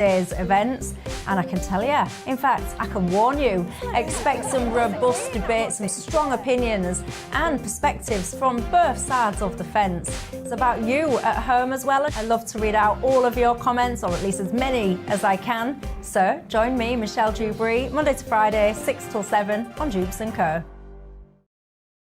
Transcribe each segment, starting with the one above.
day's events, and I can tell you, in fact, I can warn you, expect some robust debate, some strong opinions and perspectives from both sides of the fence. It's about you at home as well. I love to read out all of your comments, or at least as many as I can. So join me, Michelle Dewberry, Monday to Friday, 6 till 7 on Jubes & Co.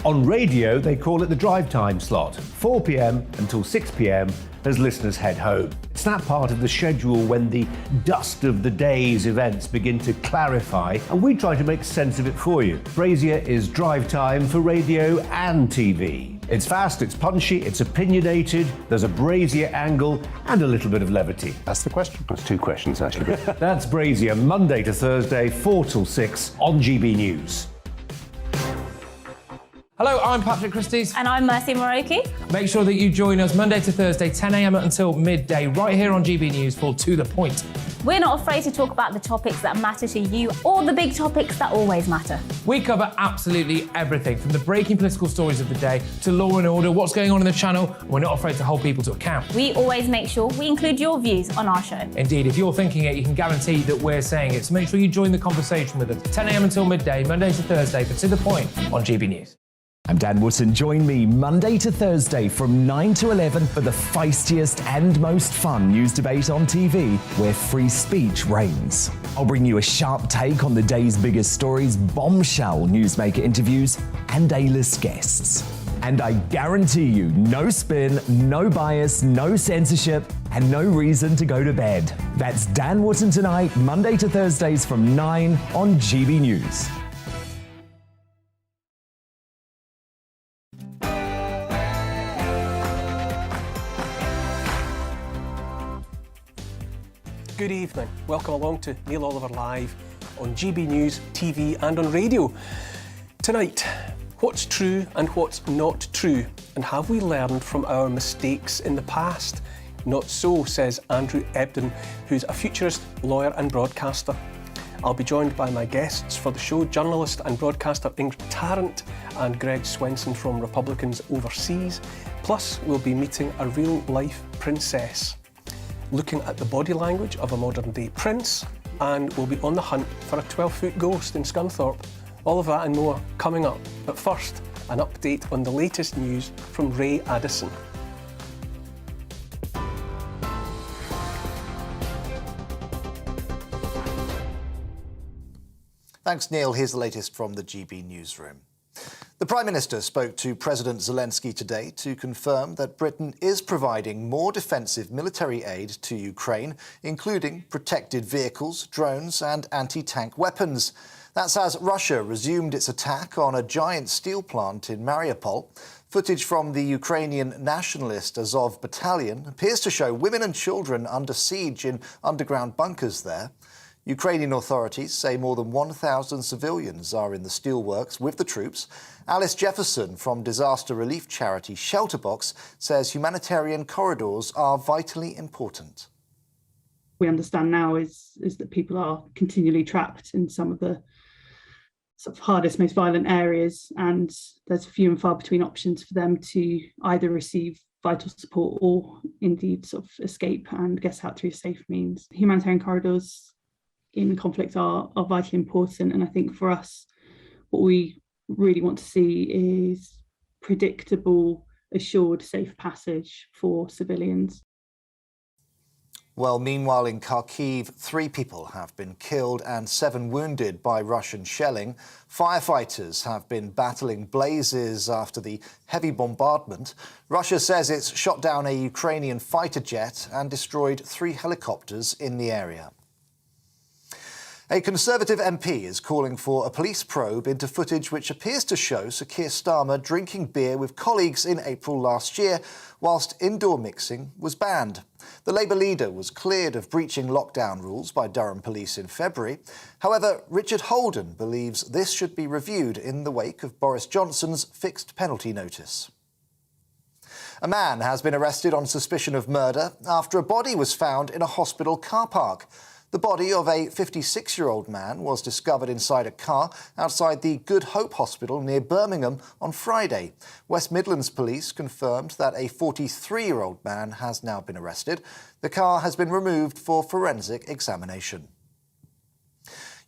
On radio, they call it the drive time slot, 4 p.m. until 6 p.m. as listeners head home. It's that part of the schedule when the dust of the day's events begin to clarify, and we try to make sense of it for you. Brazier is drive time for radio and TV. It's fast, it's punchy, it's opinionated, there's a Brazier angle and a little bit of levity. That's the question. That's two questions, actually. That's Brazier, Monday to Thursday, 4 till 6 on GB News. Hello, I'm Patrick Christie's. And I'm Mercy Moroki. Make sure that you join us Monday to Thursday, 10 a.m. until midday, right here on GB News for To The Point. We're not afraid to talk about the topics that matter to you or the big topics that always matter. We cover absolutely everything, from the breaking political stories of the day to law and order, what's going on in the channel. We're not afraid to hold people to account. We always make sure we include your views on our show. Indeed, if you're thinking it, you can guarantee that we're saying it. So make sure you join the conversation with us, 10 a.m. until midday, Monday to Thursday, for To The Point on GB News. I'm Dan Wootton. Join me Monday to Thursday from 9 to 11 for the feistiest and most fun news debate on TV, where free speech reigns. I'll bring you a sharp take on the day's biggest stories, bombshell newsmaker interviews, and A-list guests. And I guarantee you, no spin, no bias, no censorship, and no reason to go to bed. That's Dan Wootton tonight, Monday to Thursdays from 9 on GB News. Good evening. Welcome along to Neil Oliver Live on GB News, TV and on radio. Tonight, what's true and what's not true? And have we learned from our mistakes in the past? Not so, says Andrew Ebden, who's a futurist, lawyer and broadcaster. I'll be joined by my guests for the show, journalist and broadcaster Ingrid Tarrant and Greg Swenson from Republicans Overseas. Plus, we'll be meeting a real-life princess, looking at the body language of a modern-day prince, and we'll be on the hunt for a 12-foot ghost in Scunthorpe. All of that and more coming up. But first, an update on the latest news from Ray Addison. Thanks, Neil. Here's the latest from the GB newsroom. The Prime Minister spoke to President Zelensky today to confirm that Britain is providing more defensive military aid to Ukraine, including protected vehicles, drones and anti-tank weapons. That's as Russia resumed its attack on a giant steel plant in Mariupol. Footage from the Ukrainian nationalist Azov battalion appears to show women and children under siege in underground bunkers there. Ukrainian authorities say more than 1,000 civilians are in the steelworks with the troops. Alice Jefferson from disaster relief charity Shelterbox says humanitarian corridors are vitally important. We understand now is that people are continually trapped in some of the sort of hardest, most violent areas, and there's few and far between options for them to either receive vital support or indeed sort of escape and get out through safe means. Humanitarian corridors in conflict are vitally important, and I think for us what we really want to see is predictable, assured, safe passage for civilians. Well, meanwhile in Kharkiv, 3 people have been killed and 7 wounded by Russian shelling. Firefighters have been battling blazes after the heavy bombardment. Russia says it's shot down a Ukrainian fighter jet and destroyed 3 helicopters in the area. A Conservative MP is calling for a police probe into footage which appears to show Sir Keir Starmer drinking beer with colleagues in April last year, whilst indoor mixing was banned. The Labour leader was cleared of breaching lockdown rules by Durham Police in February. However, Richard Holden believes this should be reviewed in the wake of Boris Johnson's fixed penalty notice. A man has been arrested on suspicion of murder after a body was found in a hospital car park. The body of a 56-year-old man was discovered inside a car outside the Good Hope Hospital near Birmingham on Friday. West Midlands Police confirmed that a 43-year-old man has now been arrested. The car has been removed for forensic examination.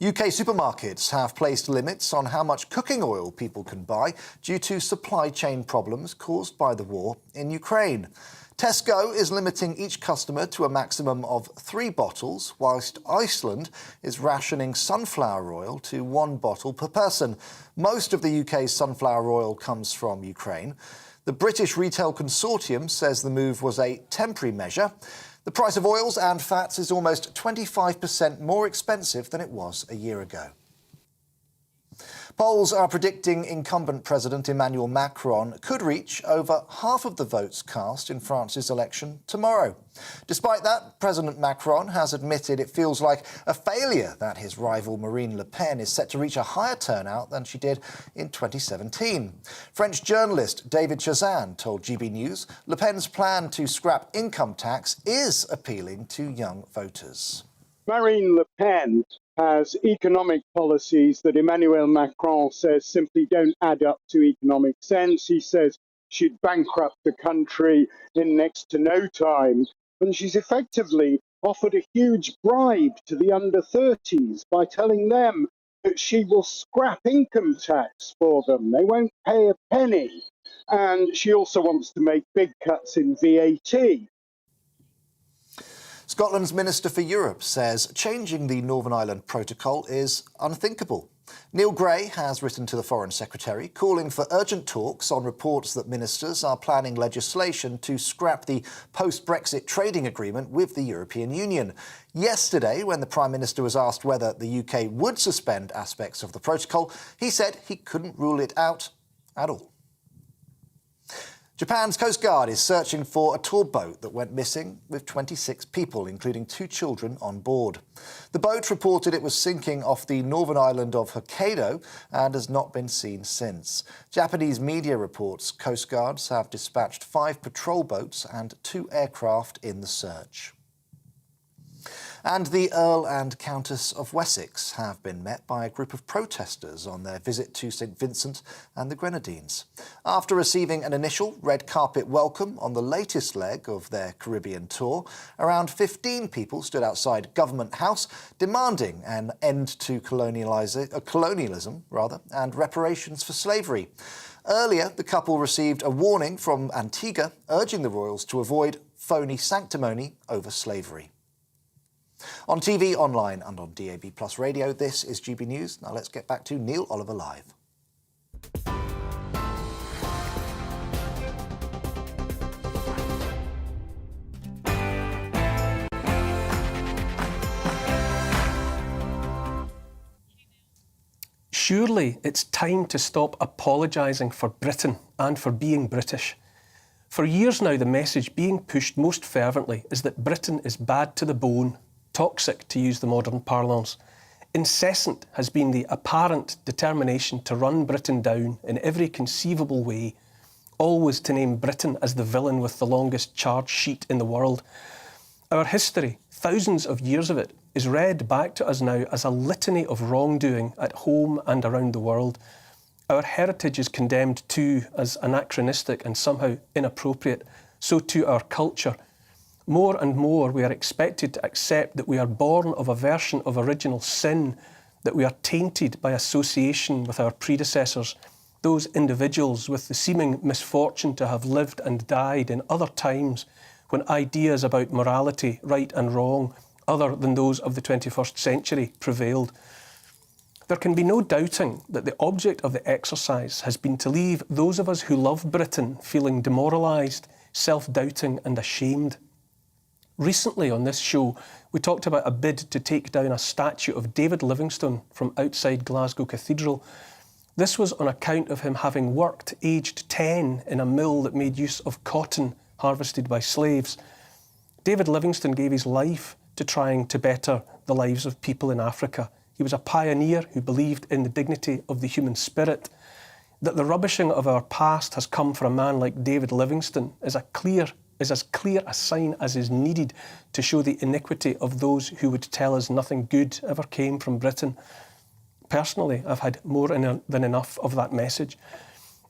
UK supermarkets have placed limits on how much cooking oil people can buy due to supply chain problems caused by the war in Ukraine. Tesco is limiting each customer to a maximum of 3 bottles, whilst Iceland is rationing sunflower oil to 1 bottle per person. Most of the UK's sunflower oil comes from Ukraine. The British Retail Consortium says the move was a temporary measure. The price of oils and fats is almost 25% more expensive than it was a year ago. Polls are predicting incumbent President Emmanuel Macron could reach over half of the votes cast in France's election tomorrow. Despite that, President Macron has admitted it feels like a failure that his rival Marine Le Pen is set to reach a higher turnout than she did in 2017. French journalist David Chazan told GBNews Le Pen's plan to scrap income tax is appealing to young voters. Marine Le Pen has economic policies that Emmanuel Macron says simply don't add up to economic sense. He says she'd bankrupt the country in next to no time. And she's effectively offered a huge bribe to the under 30s by telling them that she will scrap income tax for them. They won't pay a penny. And she also wants to make big cuts in VAT. Scotland's Minister for Europe says changing the Northern Ireland Protocol is unthinkable. Neil Gray has written to the Foreign Secretary calling for urgent talks on reports that ministers are planning legislation to scrap the post-Brexit trading agreement with the European Union. Yesterday, when the Prime Minister was asked whether the UK would suspend aspects of the protocol, he said he couldn't rule it out at all. Japan's Coast Guard is searching for a tour boat that went missing with 26 people, including 2 children, on board. The boat reported it was sinking off the northern island of Hokkaido and has not been seen since. Japanese media reports Coast Guards have dispatched 5 patrol boats and 2 aircraft in the search. And the Earl and Countess of Wessex have been met by a group of protesters on their visit to St Vincent and the Grenadines. After receiving an initial red carpet welcome on the latest leg of their Caribbean tour, around 15 people stood outside Government House demanding an end to colonialism and reparations for slavery. Earlier, the couple received a warning from Antigua urging the royals to avoid phony sanctimony over slavery. On TV, online and on DAB+ radio, this is GB News. Now let's get back to Neil Oliver Live. Surely it's time to stop apologising for Britain and for being British. For years now, the message being pushed most fervently is that Britain is bad to the bone, toxic, to use the modern parlance. Incessant has been the apparent determination to run Britain down in every conceivable way, always to name Britain as the villain with the longest charge sheet in the world. Our history, thousands of years of it, is read back to us now as a litany of wrongdoing at home and around the world. Our heritage is condemned too as anachronistic and somehow inappropriate, so too our culture. More and more we are expected to accept that we are born of a version of original sin, that we are tainted by association with our predecessors, those individuals with the seeming misfortune to have lived and died in other times when ideas about morality, right and wrong, other than those of the 21st century, prevailed. There can be no doubting that the object of the exercise has been to leave those of us who love Britain feeling demoralised, self-doubting and ashamed. Recently on this show, we talked about a bid to take down a statue of David Livingstone from outside Glasgow Cathedral. This was on account of him having worked, aged 10, in a mill that made use of cotton harvested by slaves. David Livingstone gave his life to trying to better the lives of people in Africa. He was a pioneer who believed in the dignity of the human spirit. That the rubbishing of our past has come for a man like David Livingstone is a clear is as clear a sign as is needed to show the iniquity of those who would tell us nothing good ever came from Britain. Personally, I've had more than enough of that message.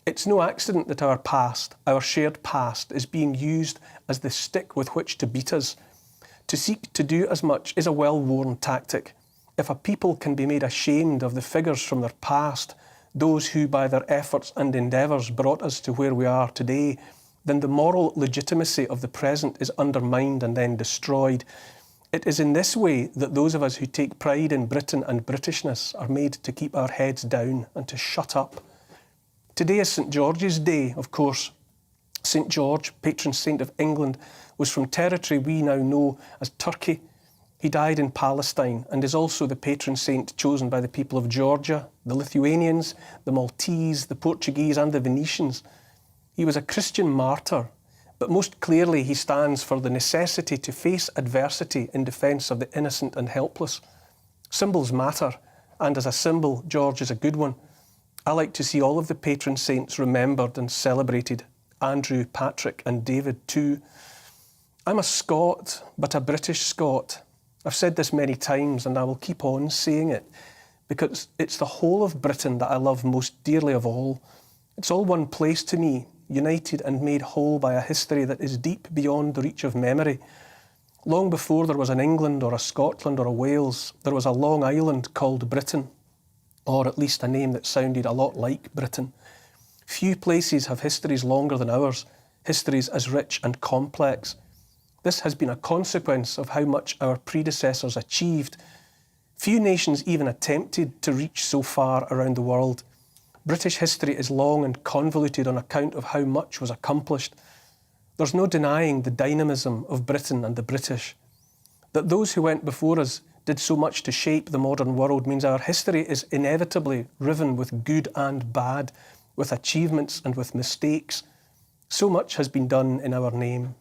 It's no accident that our past, our shared past, is being used as the stick with which to beat us. To seek to do as much is a well-worn tactic. If a people can be made ashamed of the figures from their past, those who by their efforts and endeavours brought us to where we are today, then the moral legitimacy of the present is undermined and then destroyed. It is in this way that those of us who take pride in Britain and Britishness are made to keep our heads down and to shut up. Today is St George's Day, of course. St George, patron saint of England, was from territory we now know as Turkey. He died in Palestine and is also the patron saint chosen by the people of Georgia, the Lithuanians, the Maltese, the Portuguese and the Venetians. He was a Christian martyr, but most clearly he stands for the necessity to face adversity in defence of the innocent and helpless. Symbols matter, and as a symbol, George is a good one. I like to see all of the patron saints remembered and celebrated, Andrew, Patrick and David too. I'm a Scot, but a British Scot. I've said this many times and I will keep on saying it, because it's the whole of Britain that I love most dearly of all. It's all one place to me, united and made whole by a history that is deep beyond the reach of memory. Long before there was an England or a Scotland or a Wales, there was a long island called Britain, or at least a name that sounded a lot like Britain. Few places have histories longer than ours, histories as rich and complex. This has been a consequence of how much our predecessors achieved. Few nations even attempted to reach so far around the world. British history is long and convoluted on account of how much was accomplished. There's no denying the dynamism of Britain and the British. That those who went before us did so much to shape the modern world means our history is inevitably riven with good and bad, with achievements and with mistakes. So much has been done in our name.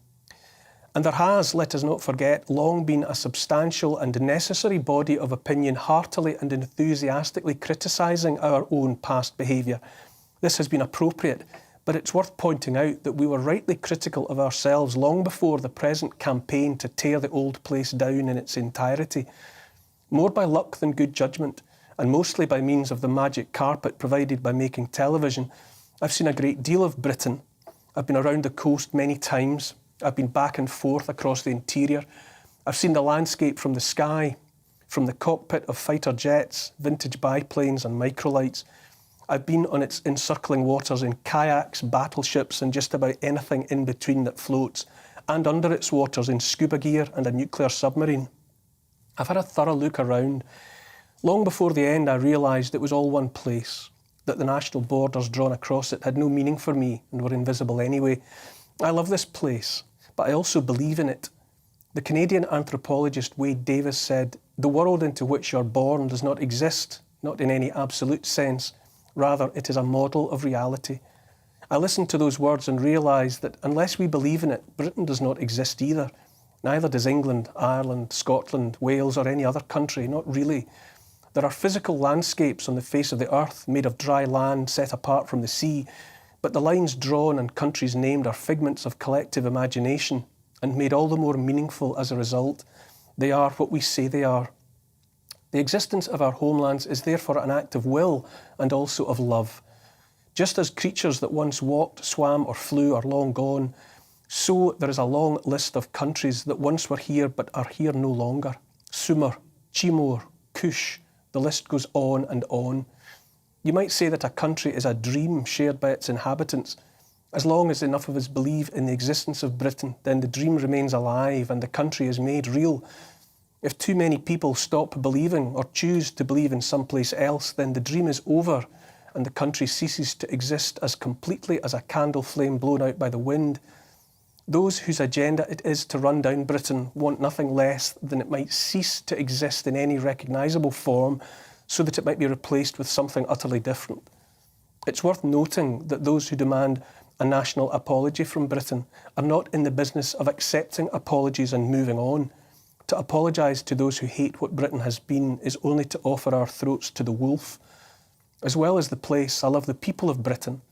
And there has, let us not forget, long been a substantial and necessary body of opinion heartily and enthusiastically criticising our own past behaviour. This has been appropriate, but it's worth pointing out that we were rightly critical of ourselves long before the present campaign to tear the old place down in its entirety. More by luck than good judgment, and mostly by means of the magic carpet provided by making television, I've seen a great deal of Britain. I've been around the coast many times. I've been back and forth across the interior. I've seen the landscape from the sky, from the cockpit of fighter jets, vintage biplanes and microlights. I've been on its encircling waters in kayaks, battleships and just about anything in between that floats, and under its waters in scuba gear and a nuclear submarine. I've had a thorough look around. Long before the end I realised it was all one place, that the national borders drawn across it had no meaning for me and were invisible anyway. I love this place, but I also believe in it. The Canadian anthropologist Wade Davis said, "The world into which you're born does not exist, not in any absolute sense. Rather, it is a model of reality." I listened to those words and realised that unless we believe in it, Britain does not exist either. Neither does England, Ireland, Scotland, Wales or any other country, not really. There are physical landscapes on the face of the earth made of dry land set apart from the sea, but the lines drawn and countries named are figments of collective imagination and made all the more meaningful as a result. They are what we say they are. The existence of our homelands is therefore an act of will and also of love. Just as creatures that once walked, swam or flew are long gone, so there is a long list of countries that once were here but are here no longer. Sumer, Timor, Kush, the list goes on and on. You might say that a country is a dream shared by its inhabitants. As long as enough of us believe in the existence of Britain, then the dream remains alive and the country is made real. If too many people stop believing or choose to believe in someplace else, then the dream is over and the country ceases to exist as completely as a candle flame blown out by the wind. Those whose agenda it is to run down Britain want nothing less than it might cease to exist in any recognisable form so that it might be replaced with something utterly different. It's worth noting that those who demand a national apology from Britain are not in the business of accepting apologies and moving on. To apologise to those who hate what Britain has been is only to offer our throats to the wolf. As well as the place, I love the people of Britain.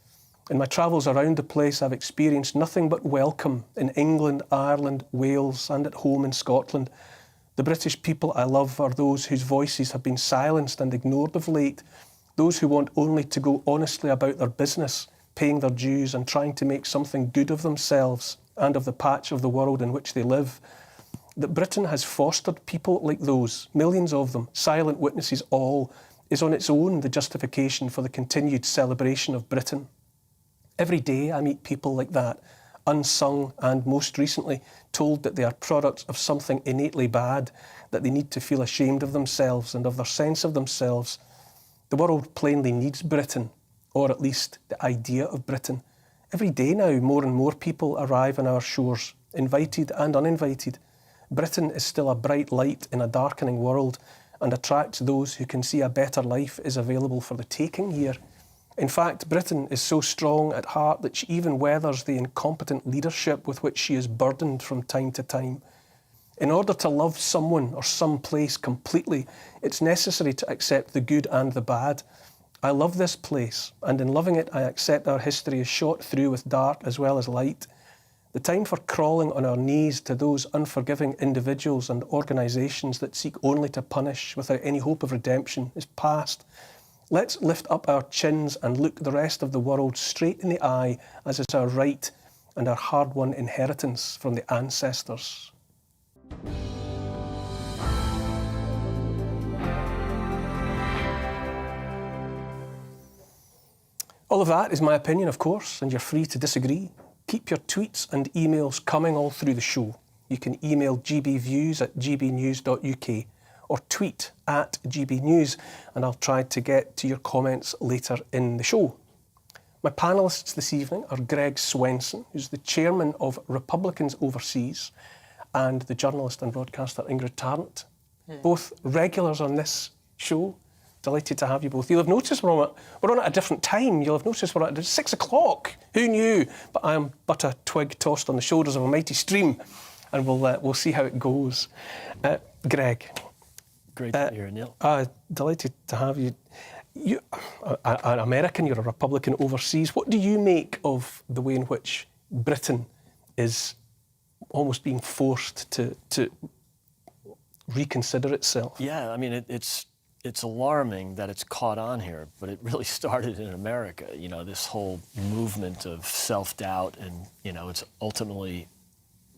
In my travels around the place, I've experienced nothing but welcome in England, Ireland, Wales, and at home in Scotland. The British people I love are those whose voices have been silenced and ignored of late, those who want only to go honestly about their business, paying their dues and trying to make something good of themselves and of the patch of the world in which they live. That Britain has fostered people like those, millions of them, silent witnesses all, is on its own the justification for the continued celebration of Britain. Every day I meet people like that, unsung and, most recently, told that they are products of something innately bad, that they need to feel ashamed of themselves and of their sense of themselves. The world plainly needs Britain, or at least the idea of Britain. Every day now, more and more people arrive on our shores, invited and uninvited. Britain is still a bright light in a darkening world and attracts those who can see a better life is available for the taking here. In fact, Britain is so strong at heart that she even weathers the incompetent leadership with which she is burdened from time to time. In order to love someone or some place completely, it's necessary to accept the good and the bad. I love this place, and in loving it, I accept our history is shot through with dark as well as light. The time for crawling on our knees to those unforgiving individuals and organisations that seek only to punish without any hope of redemption is past. Let's lift up our chins and look the rest of the world straight in the eye, as is our right and our hard-won inheritance from the ancestors. All of that is my opinion, of course, and you're free to disagree. Keep your tweets and emails coming all through the show. You can email gbviews@gbnews.uk or tweet @GBNews, and I'll try to get to your comments later in the show. My panellists this evening are Greg Swenson, who's the chairman of Republicans Overseas, and the journalist and broadcaster Ingrid Tarrant. Both regulars on this show. Delighted to have you both. You'll have noticed we're on at a different time. You'll have noticed we're at 6 o'clock. Who knew? But I am but a twig tossed on the shoulders of a mighty stream, and we'll see how it goes. Greg. Great to be here, Neil. Delighted to have you. You're an American, you're a Republican overseas. What do you make of the way in which Britain is almost being forced to reconsider itself? Yeah, I mean, it's alarming that it's caught on here, but it really started in America. You know, this whole movement of self-doubt, and, you know, it's ultimately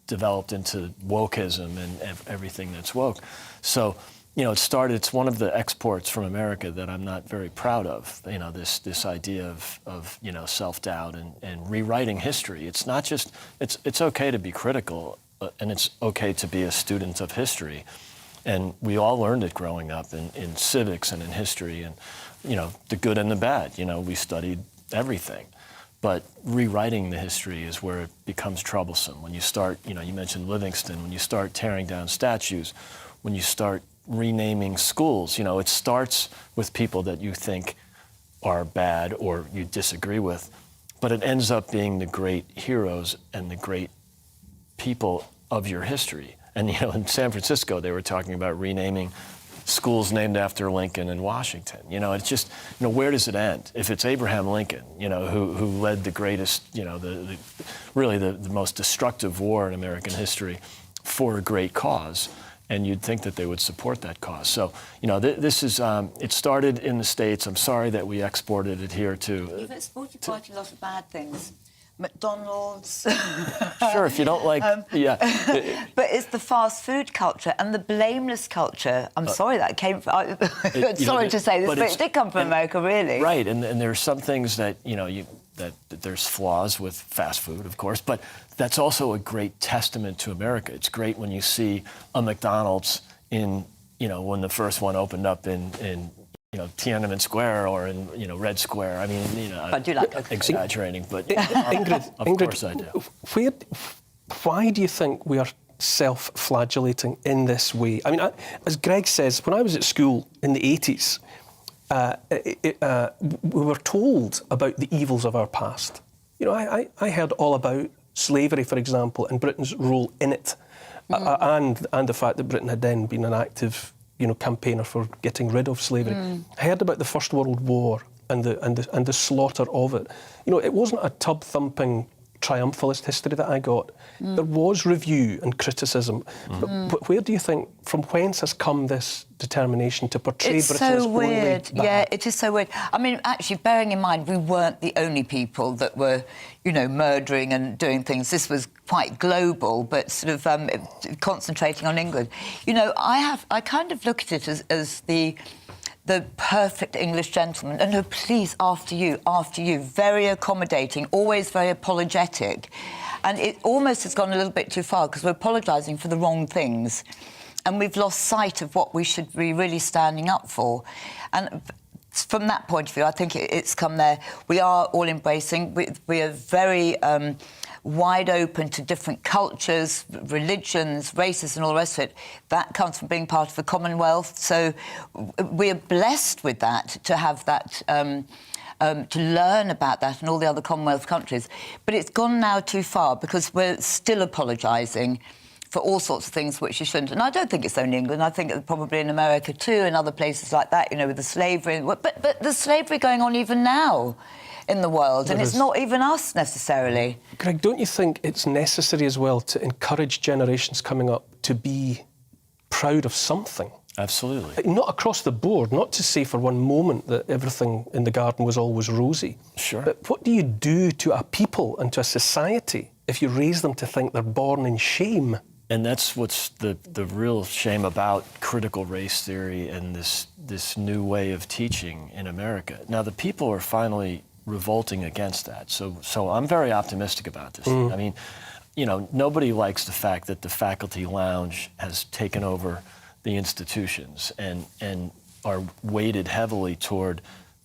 developed into wokeism and everything that's woke. So, you know, it's one of the exports from America that I'm not very proud of. You know, this idea of you know, self-doubt and rewriting history. It's not just, it's okay to be critical, and it's okay to be a student of history. And we all learned it growing up in civics and in history, and, you know, the good and the bad. You know, we studied everything. But rewriting the history is where it becomes troublesome. When you start, you know, you mentioned Livingston, when you start tearing down statues, when you start renaming schools, you know, it starts with people that you think are bad or you disagree with, but it ends up being the great heroes and the great people of your history. And, you know, in San Francisco, they were talking about renaming schools named after Lincoln and Washington. You know, it's just, you know, where does it end? If it's Abraham Lincoln, you know, who led the greatest, you know, really the most destructive war in American history for a great cause, and you'd think that they would support that cause. So, you know, this is, it started in the States. I'm sorry that we exported it here too. You've exported quite a lot of bad things. McDonald's. Sure, if you don't like, yeah. But it's the fast food culture and the blameless culture. I'm sorry that came from, sorry to say this, but it did come from America, really. Right, and there are some things that, you know, that there's flaws with fast food, of course, but that's also a great testament to America. It's great when you see a McDonald's in, you know, when the first one opened up in you know, Tiananmen Square or in, you know, Red Square. I mean, you know, I do like that. Exaggerating, but Ingrid, of course I do. Why do you think we are self-flagellating in this way? I mean, as Greg says, when I was at school in the 80s, we were told about the evils of our past. You know, I heard all about slavery, for example, and Britain's role in it, and the fact that Britain had then been an active, you know, campaigner for getting rid of slavery. I heard about the First World War. and the slaughter of it. You know, it wasn't a tub-thumping triumphalist history that I got. There was review and criticism. But where do you think, from whence has come this determination to portray Britain as only bad? It's so weird. Yeah, it is so weird. I mean, actually, bearing in mind, we weren't the only people that were, you know, murdering and doing things. This was quite global, but sort of concentrating on England. You know, I kind of look at it as the perfect English gentleman. And no, please, after you, very accommodating, always very apologetic. And it almost has gone a little bit too far because we're apologising for the wrong things. And we've lost sight of what we should be really standing up for. And from that point of view, I think it's come there. We are all embracing. We are very wide open to different cultures, religions, races and all the rest of it. That comes from being part of the Commonwealth. So we are blessed with that, to have that, to learn about that in all the other Commonwealth countries. But it's gone now too far because we're still apologising for all sorts of things which you shouldn't. And I don't think it's only England. I think it's probably in America too, and other places like that, you know, with the slavery. But there's slavery going on even now in the world, and it's not even us necessarily. Greg, don't you think it's necessary as well to encourage generations coming up to be proud of something? Absolutely. Not across the board, not to say for one moment that everything in the garden was always rosy. Sure. But what do you do to a people and to a society if you raise them to think they're born in shame? And that's what's the real shame about critical race theory and this new way of teaching in America. Now, the people are finally revolting against that. So I'm very optimistic about this. I mean, you know, nobody likes the fact that the faculty lounge has taken over the institutions and are weighted heavily toward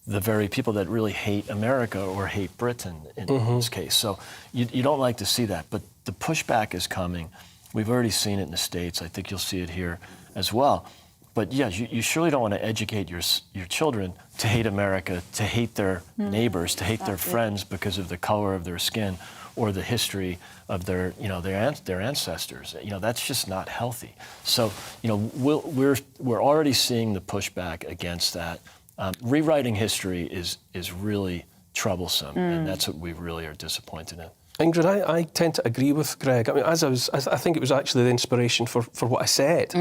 the very people that really hate America or hate Britain in this case. So you don't like to see that, but the pushback is coming. We've already seen it in the States. I think you'll see it here as well. But yeah, you surely don't want to educate your children to hate America, to hate their neighbors, to hate their friends because of the color of their skin or the history of their ancestors. You know, that's just not healthy. So, you know, we're already seeing the pushback against that. Rewriting history is really troublesome, and that's what we really are disappointed in. Ingrid, I tend to agree with Greg. I mean, I think it was actually the inspiration for what I said.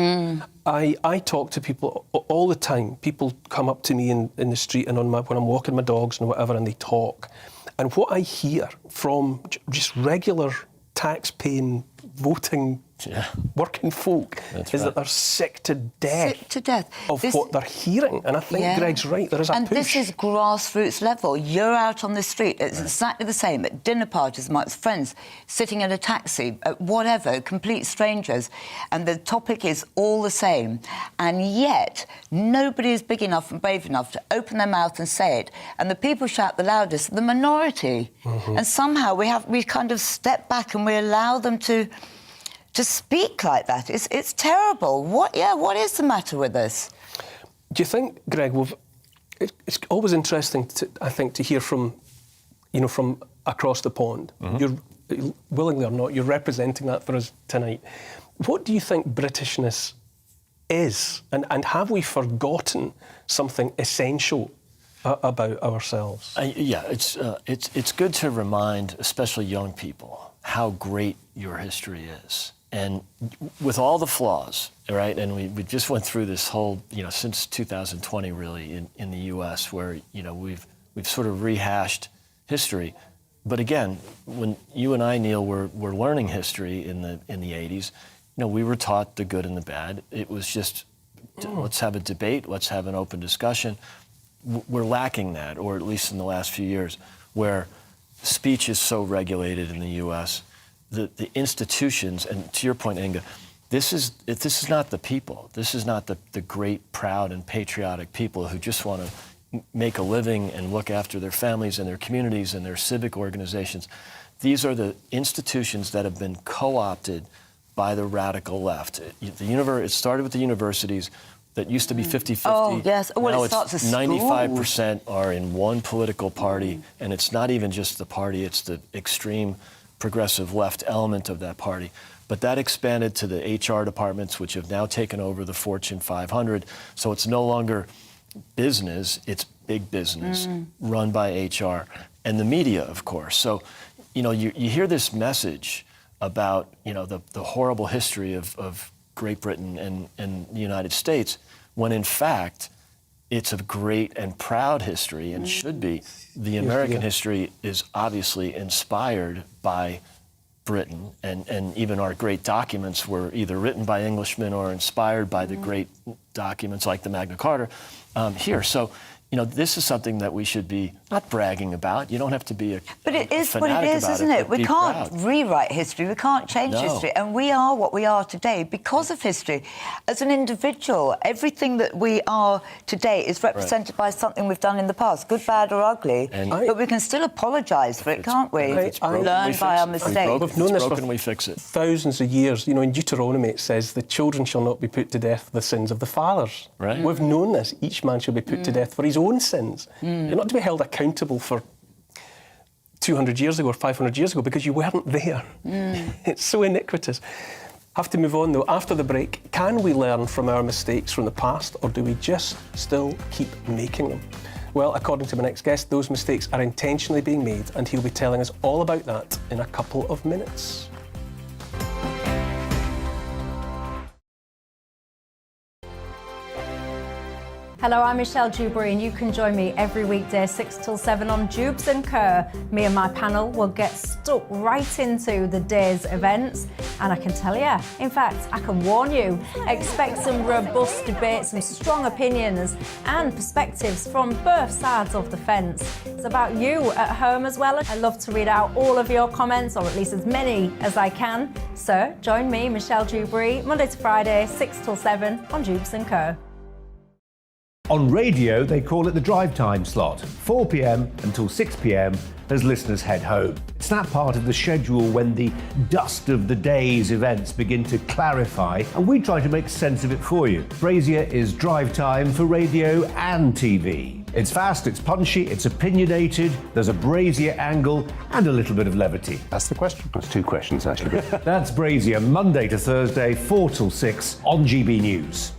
I talk to people all the time. People come up to me in the street and when I'm walking my dogs and whatever, and they talk. And what I hear from just regular tax-paying, voting, working folk that they're sick to death. Sick to death. Of what they're hearing. And I think Greg's right, there is a push. And this is grassroots level. You're out on the street, it's exactly the same, at dinner parties, amongst friends, sitting in a taxi, whatever, complete strangers, and the topic is all the same. And yet, nobody is big enough and brave enough to open their mouth and say it. And the people shout the loudest are the minority. And somehow we kind of step back and we allow them to speak like that. It's terrible. What is the matter with us? Do you think, Greg, it's always interesting, I think, to hear from across the pond. You're, willingly or not, you're representing that for us tonight. What do you think Britishness is? And have we forgotten something essential about ourselves? It's good to remind, especially young people, how great your history is. And with all the flaws, right? And we just went through this whole, since 2020, really, in the U.S., where, we've sort of rehashed history. But again, when you and I, Neil, were learning history in the 80s, we were taught the good and the bad. It was just, let's have a debate, let's have an open discussion. We're lacking that, or at least in the last few years, where speech is so regulated in the U.S., the institutions, and to your point, Inga, this is not the people. This is not the great, proud, and patriotic people who just want to make a living and look after their families and their communities and their civic organizations. These are the institutions that have been co-opted by the radical left. It started with the universities that used to be 50-50. Oh, yes. Well, now it starts it's at 95% are in one political party, and it's not even just the party, it's the extreme progressive left element of that party. But that expanded to the HR departments, which have now taken over the Fortune 500. So it's no longer business, it's big business run by HR and the media, of course. So, you hear this message about, the horrible history of Great Britain and the United States, when in fact, it's a great and proud history and should be. The American history is obviously inspired by Britain, and even our great documents were either written by Englishmen or inspired by the great documents like the Magna Carta here. So, this is something that we should be not bragging about. You don't have to be But it is what it is, isn't it? We can't rewrite history. We can't change history. And we are what we are today because of history. As an individual, everything that we are today is represented by something we've done in the past, good, bad or ugly. But we can still apologise for it, can't we? Learn by our mistakes. We've known this for we fix it. thousands of years. In Deuteronomy it says, the children shall not be put to death for the sins of the fathers. Right. We've known this. Each man shall be put to death for his own sins. You're not to be held accountable for 200 years ago or 500 years ago because you weren't there. It's so iniquitous. Have to move on though. After the break, can we learn from our mistakes from the past, or do we just still keep making them? Well, according to my next guest, those mistakes are intentionally being made, and he'll be telling us all about that in a couple of minutes. Hello, I'm Michelle Dewberry, and you can join me every weekday 6 till 7 on Jubes and Kerr. Me and my panel will get stuck right into the day's events, and I can tell you, in fact, I can warn you, expect some robust debates, some strong opinions and perspectives from both sides of the fence. It's about you at home as well. I love to read out all of your comments, or at least as many as I can. So join me, Michelle Dewberry, Monday to Friday, 6 till 7 on Jubes and Kerr. On radio, they call it the drive time slot, 4 p.m. until 6 p.m. as listeners head home. It's that part of the schedule when the dust of the day's events begin to clarify, and we try to make sense of it for you. Brazier is drive time for radio and TV. It's fast, it's punchy, it's opinionated, there's a Brazier angle and a little bit of levity. That's the question. That's two questions, actually. That's Brazier, Monday to Thursday, 4 till 6 on GB News.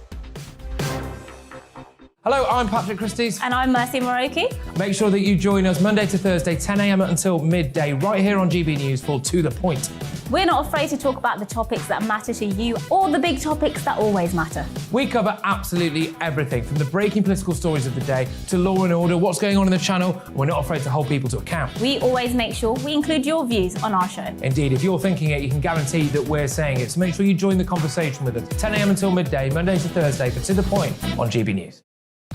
Hello, I'm Patrick Christie's. And I'm Mercy Moroki. Make sure that you join us Monday to Thursday, 10 a.m. until midday, right here on GB News for To The Point. We're not afraid to talk about the topics that matter to you, or the big topics that always matter. We cover absolutely everything, from the breaking political stories of the day to law and order, what's going on in the channel. We're not afraid to hold people to account. We always make sure we include your views on our show. Indeed, if you're thinking it, you can guarantee that we're saying it. So make sure you join the conversation with us, 10 a.m. until midday, Monday to Thursday, for To The Point on GB News.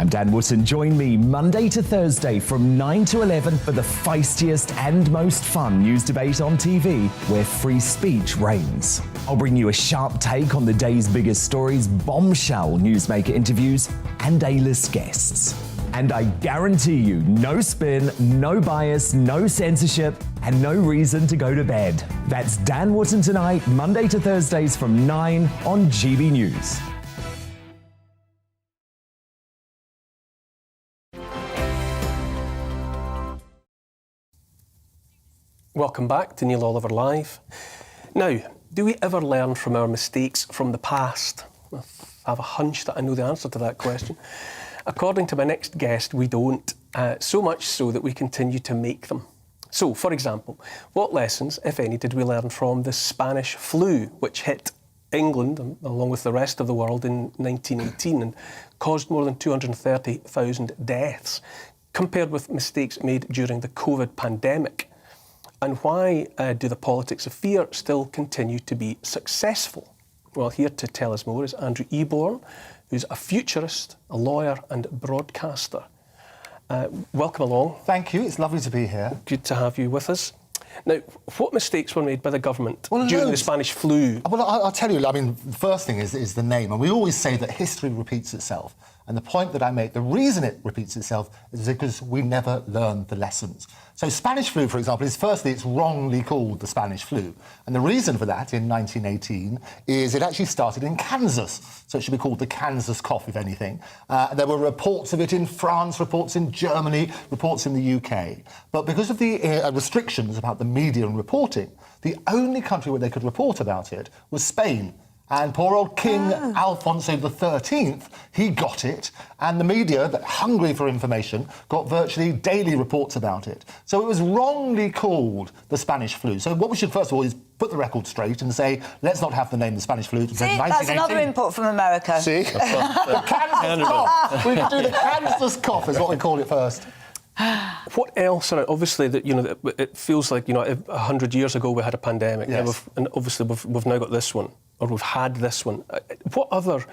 I'm Dan Wootton. Join me Monday to Thursday from 9 to 11 for the feistiest and most fun news debate on TV, where free speech reigns. I'll bring you a sharp take on the day's biggest stories, bombshell newsmaker interviews, and A-list guests. And I guarantee you, no spin, no bias, no censorship, and no reason to go to bed. That's Dan Wootton tonight, Monday to Thursdays from 9 on GB News. Welcome back to Neil Oliver Live. Now, do we ever learn from our mistakes from the past? I have a hunch that I know the answer to that question. According to my next guest, we don't, so much so that we continue to make them. So, for example, what lessons, if any, did we learn from the Spanish flu, which hit England, along with the rest of the world, in 1918 and caused more than 230,000 deaths, compared with mistakes made during the COVID pandemic? And why do the politics of fear still continue to be successful? Well, here to tell us more is Andrew Eborn, who's a futurist, a lawyer and broadcaster. Welcome along. Thank you. It's lovely to be here. Good to have you with us. Now, what mistakes were made by the government during the Spanish flu? Well, I'll tell you, I mean, the first thing is the name. And we always say that history repeats itself. And the point that I make, the reason it repeats itself is because we never learn the lessons. So Spanish flu, for example, is firstly, it's wrongly called the Spanish flu. And the reason for that in 1918 is it actually started in Kansas. So it should be called the Kansas cough, if anything. There were reports of it in France, reports in Germany, reports in the UK. But because of the restrictions about the media and reporting, the only country where they could report about it was Spain. And poor old King Alfonso XIII, he got it, and the media, that hungry for information, got virtually daily reports about it. So it was wrongly called the Spanish flu. So what we should first of all is put the record straight and say, let's not have the name the Spanish flu. See, that's another import from America. See? The Kansas cough. We can do the Kansas cough, is what we called it first. What else? Obviously, it feels like 100 years ago we had a pandemic, yes. and obviously we've now got this one, or we've had this one. What other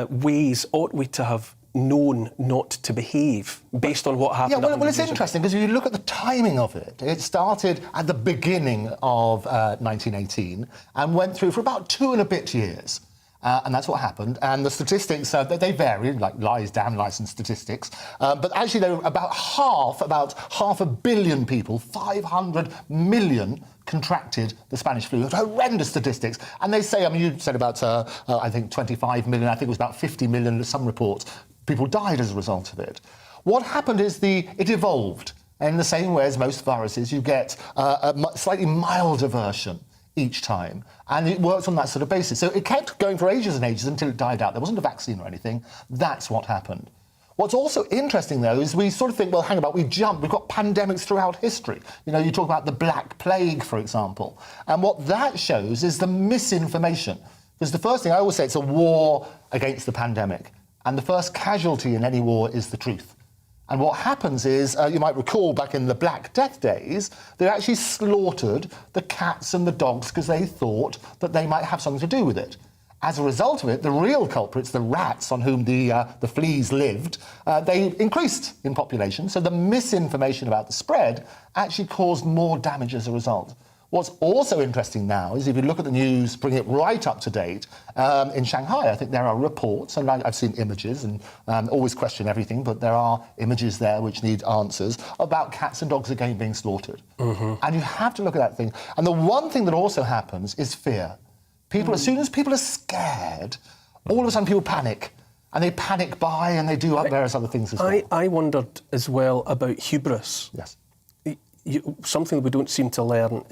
ways ought we to have known not to behave based on what happened? Yeah, well, it's interesting because if you look at the timing of it, it started at the beginning of 1918 and went through for about 2 and a bit years. And that's what happened. And the statistics, they vary, like lies, damn licensed statistics. But actually, there were about half a billion people, 500 million, contracted the Spanish flu. Horrendous statistics. And they say, I mean, you said about, I think, 25 million, I think it was about 50 million, some reports, people died as a result of it. What happened is it evolved. In the same way as most viruses, you get a slightly milder version each time, and it works on that sort of basis. So it kept going for ages and ages until it died out. There wasn't a vaccine or anything. That's what happened. What's also interesting, though, is we sort of think, well, hang about, we've got pandemics throughout history. You talk about the Black Plague, for example, and what that shows is the misinformation. Because the first thing I always say, it's a war against the pandemic, and the first casualty in any war is the truth. And what happens is, you might recall back in the Black Death days, they actually slaughtered the cats and the dogs because they thought that they might have something to do with it. As a result of it, the real culprits, the rats on whom the fleas lived, they increased in population. So the misinformation about the spread actually caused more damage as a result. What's also interesting now is if you look at the news, bring it right up to date, in Shanghai, I think there are reports, and I've seen images, and always question everything, but there are images there which need answers, about cats and dogs again being slaughtered. Mm-hmm. And you have to look at that thing. And the one thing that also happens is fear. People, as soon as people are scared, all of a sudden people panic. And they panic buy and they do various other things as well. I wondered as well about hubris. Yes. Something that we don't seem to learn.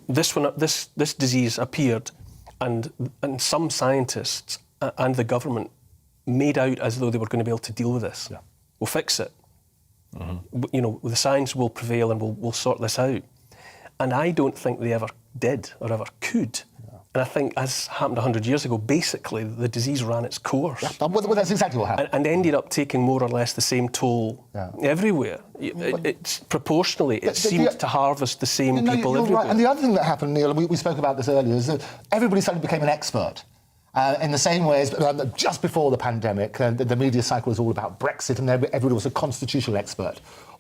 This disease appeared, and some scientists and the government made out as though they were going to be able to deal with this. Yeah. We'll fix it. Mm-hmm. The science will prevail and we'll sort this out. And I don't think they ever did or ever could. And I think, as happened 100 years ago, basically the disease ran its course. Yeah, well, that's exactly what happened. And ended up taking more or less the same toll everywhere. It's proportionally, it seemed to harvest the same people everywhere. Right. And the other thing that happened, Neil, we spoke about this earlier, is that everybody suddenly became an expert. In the same way as just before the pandemic, the media cycle was all about Brexit and everybody was a constitutional expert.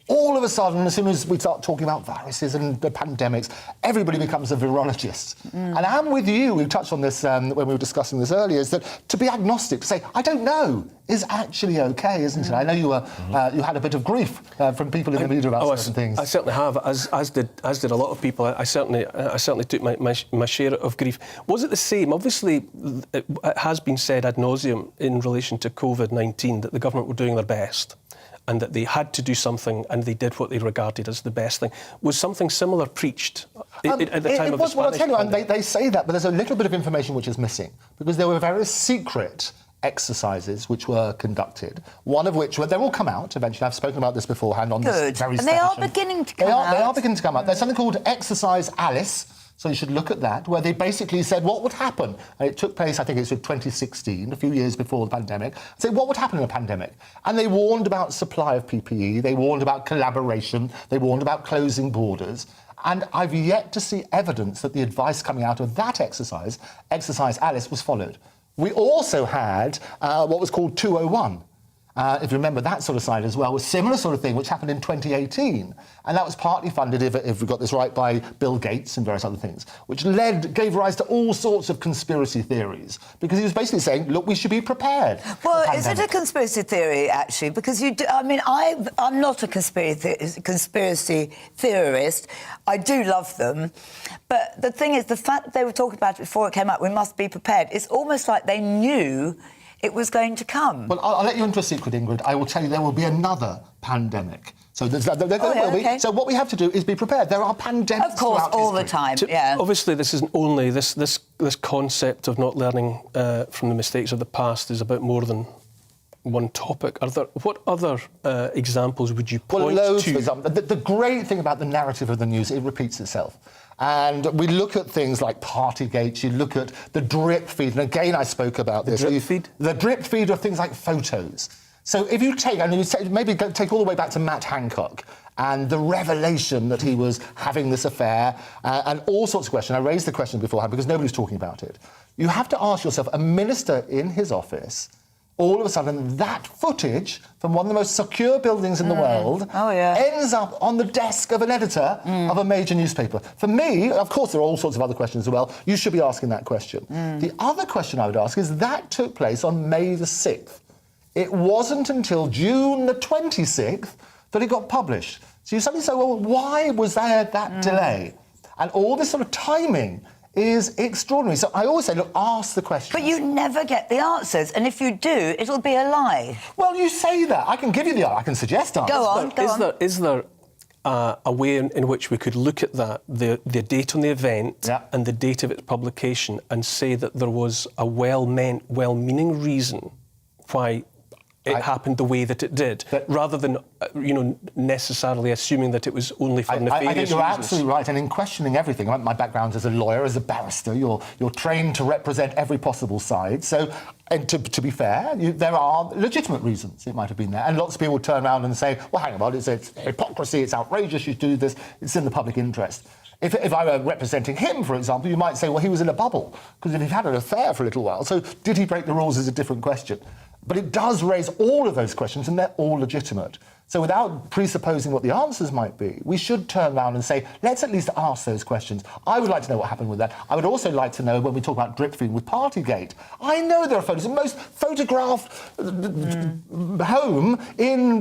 All of a sudden, as soon as we start talking about viruses and the pandemics, everybody becomes a virologist. And I'm with you, we touched on this when we were discussing this earlier, is that to be agnostic, to say, I don't know, is actually OK, isn't it? I know you had a bit of grief from people in the media about certain things. I certainly have, as did a lot of people. I certainly took my share of grief. Was it the same? Obviously, it has been said ad nauseum in relation to COVID-19 that the government were doing their best, and that they had to do something, and they did what they regarded as the best thing. Was something similar preached at the time of the Spanish Well, I'll tell you, pandemic? they say that, but there's a little bit of information which is missing, because there were various secret exercises which were conducted, one of which, they'll all come out eventually. I've spoken about this beforehand on this very station. And they are beginning to come out. They are beginning to come out. There's something called Exercise Alice, so you should look at that, where they basically said what would happen. And it took place, I think it's 2016, a few years before the pandemic. Say what would happen in a pandemic. And they warned about supply of PPE, they warned about collaboration, they warned about closing borders. And I've yet to see evidence that the advice coming out of that exercise, Exercise Alice, was followed. We also had what was called 201. If you remember that sort of side as well, was a similar sort of thing which happened in 2018. And that was partly funded, if we got this right, by Bill Gates and various other things, which gave rise to all sorts of conspiracy theories. Because he was basically saying, look, we should be prepared. Well, is it a conspiracy theory, actually? Because I'm not a conspiracy theorist. I do love them. But the thing is, the fact that they were talking about it before it came out, we must be prepared, it's almost like they knew it was going to come. Well, I'll let you into a secret, Ingrid. I will tell you there will be another pandemic. So there will be. Okay. So what we have to do is be prepared. There are pandemics of course, throughout all history. the time. Yeah. Obviously, this isn't only this concept of not learning from the mistakes of the past is about more than one topic. What other examples would you point well, loads, to? For example, the great thing about the narrative of the news, it repeats itself. And we look at things like Partygate, you look at the drip feed, and again I spoke about this. The drip feed? The drip feed of things like photos. So if you take, and you take all the way back to Matt Hancock, and the revelation that he was having this affair, and all sorts of questions. I raised the question beforehand because nobody's talking about it. You have to ask yourself, a minister in his office, all of a sudden, that footage from one of the most secure buildings in the world ends up on the desk of an editor of a major newspaper. For me, of course, there are all sorts of other questions as well. You should be asking that question. The other question I would ask is that took place on May the 6th. It wasn't until June the 26th that it got published. So you suddenly say, well, why was there that delay? And all this sort of timing is extraordinary. So I always say, look, ask the question. But you never get the answers, and if you do, it'll be a lie. Well, you say that. I can give you I can suggest answers. Go on. Is there a way in which we could look at that, the date on the event and the date of its publication, and say that there was a well-meant, well-meaning reason why it happened the way that it did, rather than necessarily assuming that it was only for nefarious reasons? I think you're absolutely right, and in questioning everything, my background as a lawyer, as a barrister, you're trained to represent every possible side. So, and to be fair, there are legitimate reasons it might have been there, and lots of people turn around and say, well, hang on, it's hypocrisy, it's outrageous, you do this, it's in the public interest. If I were representing him, for example, you might say, well, he was in a bubble, because if he'd had an affair for a little while, so did he break the rules is a different question. But it does raise all of those questions, and they're all legitimate. So without presupposing what the answers might be, we should turn around and say, let's at least ask those questions. I would like to know what happened with that. I would also like to know, when we talk about drip feed with Partygate, I know there are photos, the most photographed home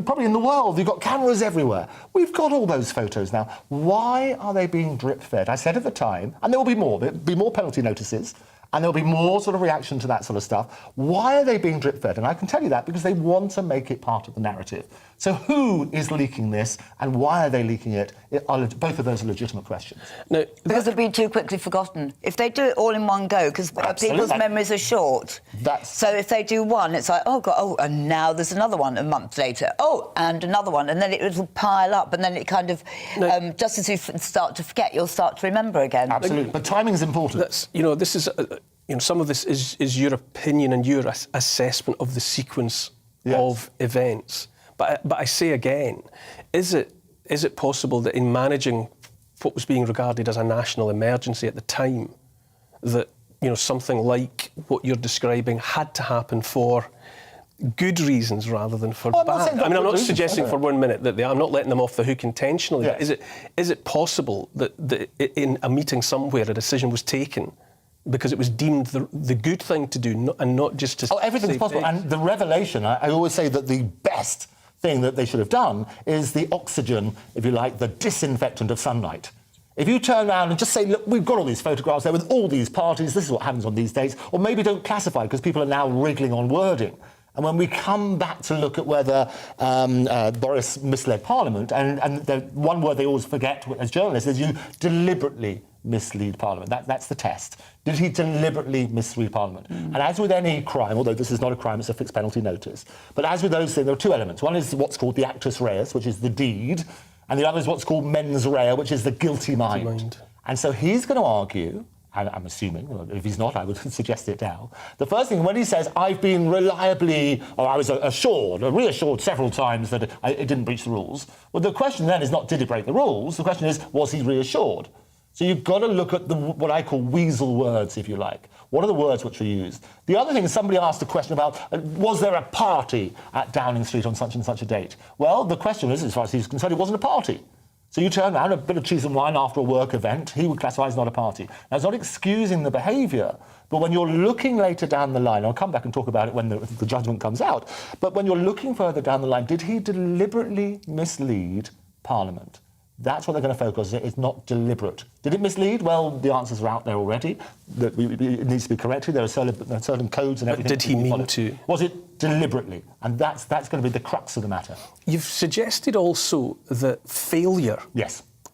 probably in the world. You've got cameras everywhere. We've got all those photos now. Why are they being drip fed? I said at the time, and there will be more, there'll be more penalty notices, and there'll be more sort of reaction to that sort of stuff. Why are they being drip-fed? And I can tell you that because they want to make it part of the narrative. So who is leaking this, and why are they leaking it? Both of those are legitimate questions. No, because they've been too quickly forgotten. If they do it all in one go, because people's memories are short. So if they do one, it's like, oh, God, and now there's another one a month later. Oh, and another one. And then it'll pile up, and then it kind of, just as you start to forget, you'll start to remember again. Absolutely. But timing is important. This is... some of this is your opinion and your assessment of the sequence of events. But I say again, is it possible that in managing what was being regarded as a national emergency at the time, that something like what you're describing had to happen for good reasons rather than for bad? I'm not suggesting for 1 minute that I'm not letting them off the hook intentionally. Yes. Is it possible that in a meeting somewhere a decision was taken because it was deemed the good thing to do, and not just to... everything's possible. And the revelation, I always say that the best thing that they should have done is the oxygen, if you like, the disinfectant of sunlight. If you turn around and just say, look, we've got all these photographs there with all these parties, this is what happens on these dates, or maybe don't classify, because people are now wriggling on wording. And when we come back to look at whether Boris misled Parliament, and the one word they always forget as journalists is you deliberately mislead Parliament. That's the test. Did he deliberately mislead Parliament? And as with any crime, although this is not a crime, it's a fixed penalty notice, but as with those things, there are two elements. One is what's called the actus reus, which is the deed, and the other is what's called mens rea, which is the guilty mind. And so he's going to argue, and I'm assuming, if he's not, I would suggest it now. The first thing, when he says, I've been reliably, or I was reassured several times that it didn't breach the rules, well, the question then is not, did it break the rules? The question is, was he reassured? So you've got to look at what I call weasel words, if you like. What are the words which are used? The other thing is somebody asked a question about, was there a party at Downing Street on such and such a date? Well, the question is, as far as he's concerned, it wasn't a party. So you turn around, a bit of cheese and wine after a work event, he would classify as not a party. Now, it's not excusing the behaviour, but when you're looking later down the line, I'll come back and talk about it when the judgment comes out, but when you're looking further down the line, did he deliberately mislead Parliament? That's what they're going to focus on. It's not deliberate. Did it mislead? Well, the answers are out there already. That it needs to be corrected. There are certain codes and everything. But did he mean to? Was it deliberately? And that's going to be the crux of the matter. You've suggested also that failure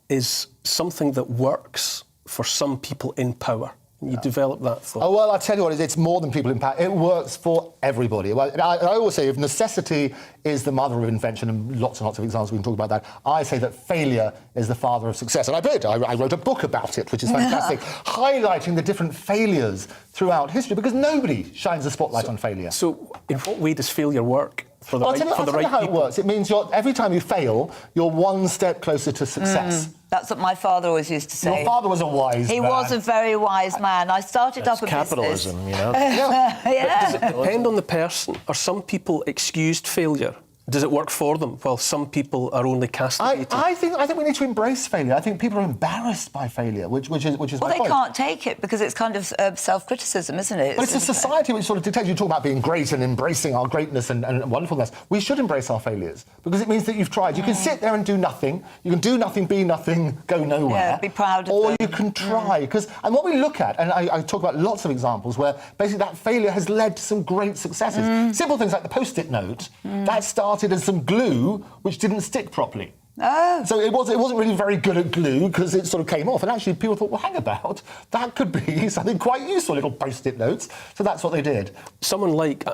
is something that works for some people in power. You develop that thought. Oh, well, I'll tell you what, it's more than people in power. It works for everybody. Well, I always say if necessity is the mother of invention, and lots and lots of examples we can talk about that, I say that failure is the father of success. And I did. I wrote a book about it, which is fantastic, highlighting the different failures throughout history, because nobody shines a spotlight on failure. So in what way does failure work? For the I'll right, tell you how it works. It means every time you fail, you're one step closer to success. That's what my father always used to say. Your father was a wise man. He was a very wise man. I started up a capitalism, business. you know. Does it depend on the person? Are some people excused failure? Does it work for them, while some people are only castigated? I think we need to embrace failure. I think people are embarrassed by failure, which is well, my point. Well, they can't take it because it's kind of self-criticism, isn't it? But it's a society which sort of dictates. You talk about being great and embracing our greatness and wonderfulness. We should embrace our failures because it means that you've tried. You can sit there and do nothing. You can do nothing, be nothing, go nowhere. Yeah, be proud of or them. You can try. And what we look at, and I talk about lots of examples where basically that failure has led to some great successes. Simple things like the Post-it note, that started as some glue which didn't stick properly. Oh. So it wasn't really very good at glue because it sort of came off. And actually people thought, well, hang about, that could be something quite useful, little Post-it notes. So that's what they did. Someone like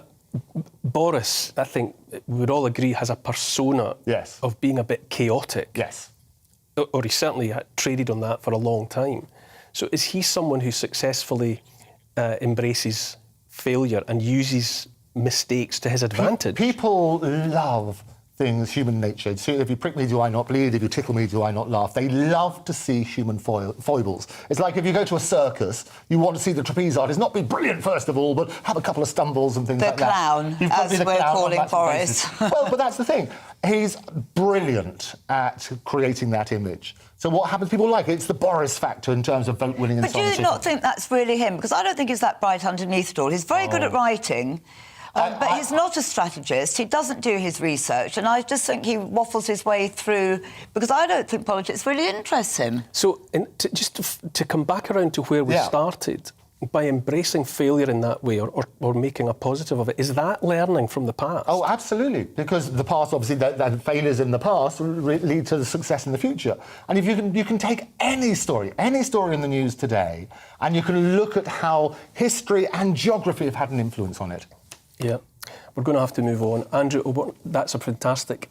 Boris, I think we would all agree, has a persona of being a bit chaotic. Yes. Or he certainly traded on that for a long time. So is he someone who successfully embraces failure and uses mistakes to his advantage? People love things, human nature. So if you prick me, do I not bleed? If you tickle me, do I not laugh? They love to see human foibles. It's like if you go to a circus, you want to see the trapeze artist not be brilliant, first of all, but have a couple of stumbles and things like that. The clown, as we're calling Boris. Well, but that's the thing. He's brilliant at creating that image. So what happens? People like it. It's the Boris factor in terms of vote winning and so on. But do you not think that's really him? Because I don't think he's that bright underneath it all. He's very good at writing. But he's not a strategist. He doesn't do his research, and I just think he waffles his way through because I don't think politics really interests him. So, to come back around to where we started, by embracing failure in that way or making a positive of it, is that learning from the past? Oh, absolutely. Because the past, obviously, the failures in the past lead to the success in the future. And if you can take any story in the news today, and you can look at how history and geography have had an influence on it. Yeah, we're going to have to move on. Andrew, that's a fantastic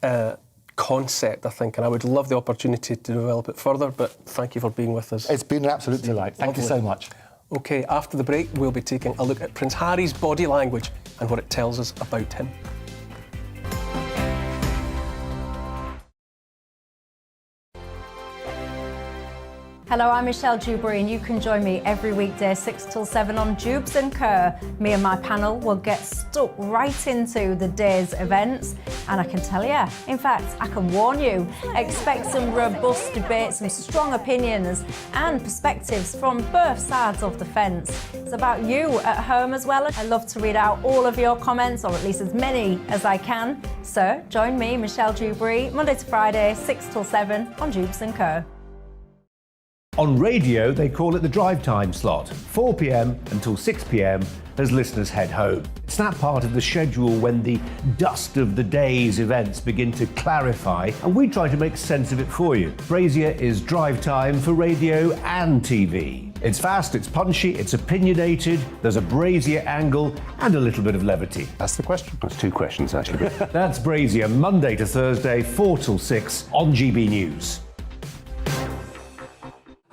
concept, I think, and I would love the opportunity to develop it further, but thank you for being with us. It's been an absolute delight. Thank you so much. OK, after the break, we'll be taking a look at Prince Harry's body language and what it tells us about him. Hello, I'm Michelle Dewberry, and you can join me every weekday 6 till 7 on Jubes and Kerr. Me and my panel will get stuck right into the day's events, and I can tell you, in fact, I can warn you, expect some robust debates, some strong opinions and perspectives from both sides of the fence. It's about you at home as well. I love to read out all of your comments, or at least as many as I can. So join me, Michelle Dewberry, Monday to Friday, 6 till 7 on Jubes and Kerr. On radio, they call it the drive time slot, 4 p.m. until 6 p.m. as listeners head home. It's that part of the schedule when the dust of the day's events begin to clarify, and we try to make sense of it for you. Brazier is drive time for radio and TV. It's fast, it's punchy, it's opinionated, there's a Brazier angle and a little bit of levity. That's the question. That's two questions, actually. That's Brazier, Monday to Thursday, 4 till 6 on GB News.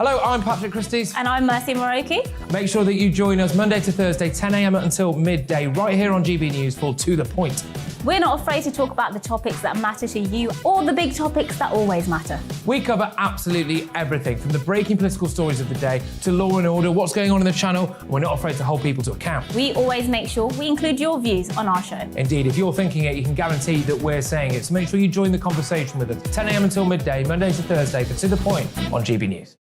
Hello, I'm Patrick Christie's. And I'm Mercy Moroki. Make sure that you join us Monday to Thursday, 10 a.m. until midday, right here on GB News for To The Point. We're not afraid to talk about the topics that matter to you or the big topics that always matter. We cover absolutely everything, from the breaking political stories of the day to law and order, what's going on in the channel. We're not afraid to hold people to account. We always make sure we include your views on our show. Indeed, if you're thinking it, you can guarantee that we're saying it. So make sure you join the conversation with us, 10 a.m. until midday, Monday to Thursday for To The Point on GB News.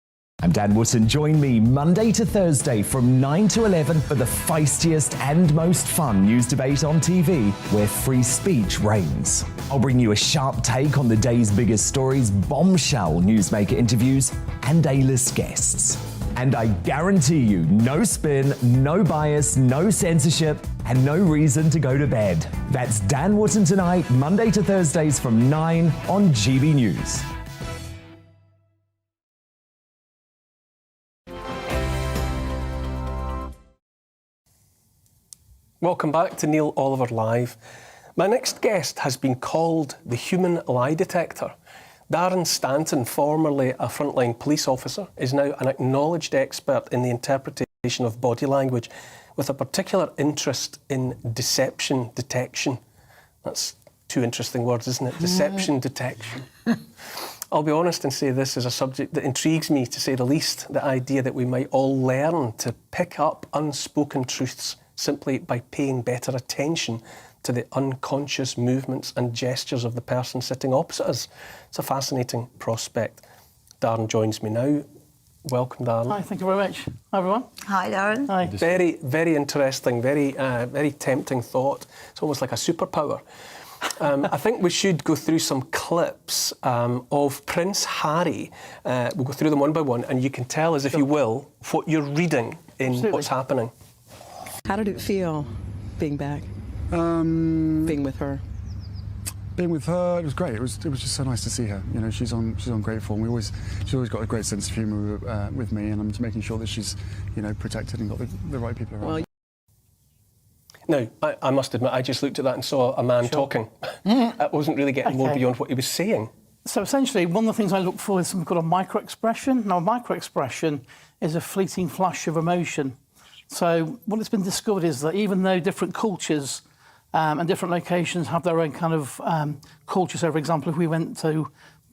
I'm Dan Wootton. Join me Monday to Thursday from 9 to 11 for the feistiest and most fun news debate on TV, where free speech reigns. I'll bring you a sharp take on the day's biggest stories, bombshell newsmaker interviews, and A-list guests. And I guarantee you, no spin, no bias, no censorship, and no reason to go to bed. That's Dan Wootton tonight, Monday to Thursdays from 9 on GB News. Welcome back to Neil Oliver Live. My next guest has been called the human lie detector. Darren Stanton, formerly a frontline police officer, is now an acknowledged expert in the interpretation of body language, with a particular interest in deception detection. That's two interesting words, isn't it? Deception detection. I'll be honest and say this is a subject that intrigues me, to say the least. The idea that we might all learn to pick up unspoken truths simply by paying better attention to the unconscious movements and gestures of the person sitting opposite us. It's a fascinating prospect. Darren joins me now. Welcome, Darren. Hi, thank you very much. Hi, everyone. Hi, Darren. Hi. Very, very interesting, very tempting thought. It's almost like a superpower. I think we should go through some clips of Prince Harry. We'll go through them one by one, and you can tell us, if you will, what you're reading in Absolutely. what's happening. How did it feel being back? Being with her? Being with her, it was great. It was just so nice to see her. You know, she's on great form. She's always got a great sense of humour with me, and I'm just making sure that she's, you know, protected and got the right people around. Well, Now, I must admit, I just looked at that and saw a man talking. I wasn't really getting more beyond what he was saying. So essentially, one of the things I look for is something called a micro-expression. Now, a micro-expression is a fleeting flash of emotion. So what it's been discovered is that even though different cultures and different locations have their own kind of culture, so for example, if we went to,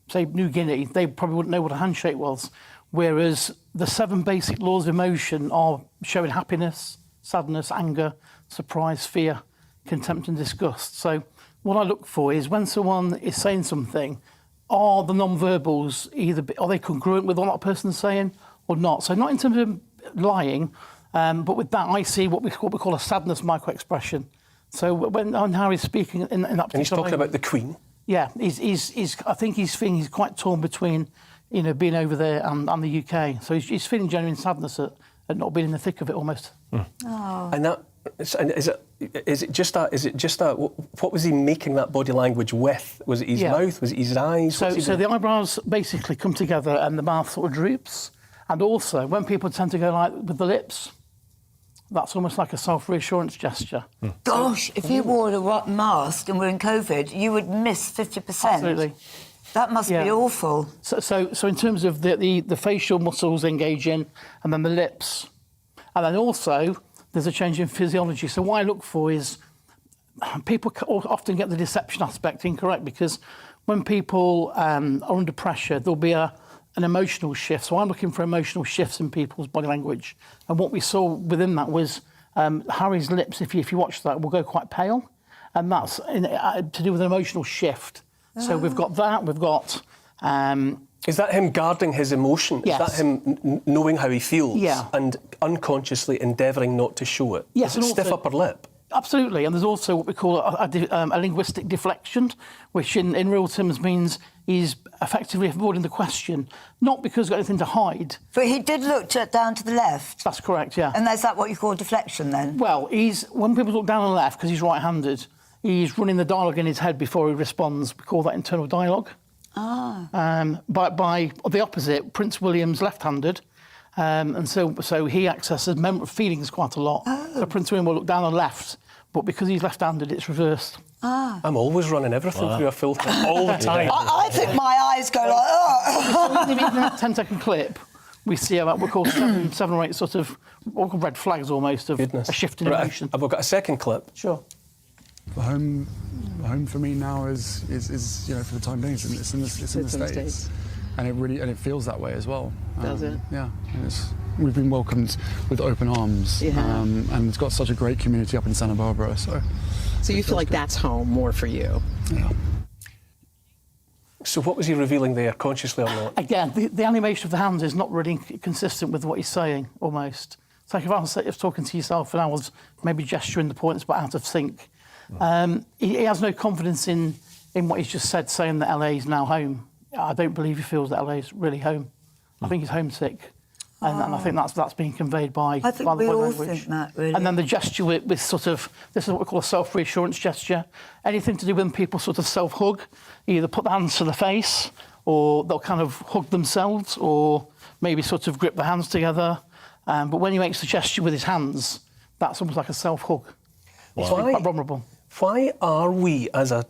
say, New Guinea, they probably wouldn't know what a handshake was, whereas the 7 basic laws of emotion are showing happiness, sadness, anger, surprise, fear, contempt and disgust. So what I look for is when someone is saying something, are the non-verbals are they congruent with what that person's saying or not? So not in terms of lying, but with that, I see what we call a sadness micro-expression. So when Harry's speaking in that particular And he's talking about the Queen. Yeah, I think he's feeling he's quite torn between, you know, being over there and the UK. So he's feeling genuine sadness at not being in the thick of it almost. Oh. And that, is it just a? What was he making that body language with? Was it his mouth? Was it his eyes? So the eyebrows basically come together and the mouth sort of droops. And also, when people tend to go like with the lips, that's almost like a self-reassurance gesture. Gosh, if you wore a mask and were in COVID, you would miss 50%. Absolutely. That must be awful. So in terms of the facial muscles engaging, and then the lips, and then also there's a change in physiology. So what I look for is people often get the deception aspect incorrect, because when people are under pressure, there'll be an emotional shift. So I'm looking for emotional shifts in people's body language. And what we saw within that was Harry's lips, if you watch that, will go quite pale. And that's to do with an emotional shift. So we've got that, we've got... is that him guarding his emotion? Yes. Is that him knowing how he feels? Yeah. And unconsciously endeavouring not to show it? Yes. Is it stiff upper lip? Absolutely, and there's also what we call a linguistic deflection, which in real terms means he's effectively avoiding the question, not because he's got anything to hide. But he did look down to the left. That's correct, yeah. And is that what you call deflection then? Well, when people look down on the left, because he's right-handed, he's running the dialogue in his head before he responds. We call that internal dialogue. Ah. By the opposite, Prince William's left-handed. And so he accesses feelings quite a lot. Oh. So Prince William will look down on the left, but because he's left-handed, it's reversed. Ah. I'm always running everything through a filter, all the time. I think my eyes go like, oh. In that 10-second clip, we see about what we call seven or eight sort of red flags almost of a shift in emotion. I've got a second clip. Sure. Home for me now is you know, for the time being, it's in the States. And it feels that way as well. Does it? Yeah. We've been welcomed with open arms. And it's got such a great community up in Santa Barbara. So you feel like that's home more for you? Yeah. So what was he revealing there, consciously or not? Again, the animation of the hands is not really consistent with what he's saying, almost. It's like if I was talking to yourself and I was maybe gesturing the points but out of sync. He has no confidence in what he's just said, saying that LA is now home. I don't believe he feels that LA is really home. I think he's homesick. And I think that's being conveyed by the body language. Think that, really. And then the gesture with sort of, this is what we call a self-reassurance gesture. Anything to do when people sort of self-hug, either put the hands to the face, or they'll kind of hug themselves, or maybe sort of grip the hands together. But when he makes the gesture with his hands, that's almost like a self-hug. It's quite vulnerable. Why are we, as a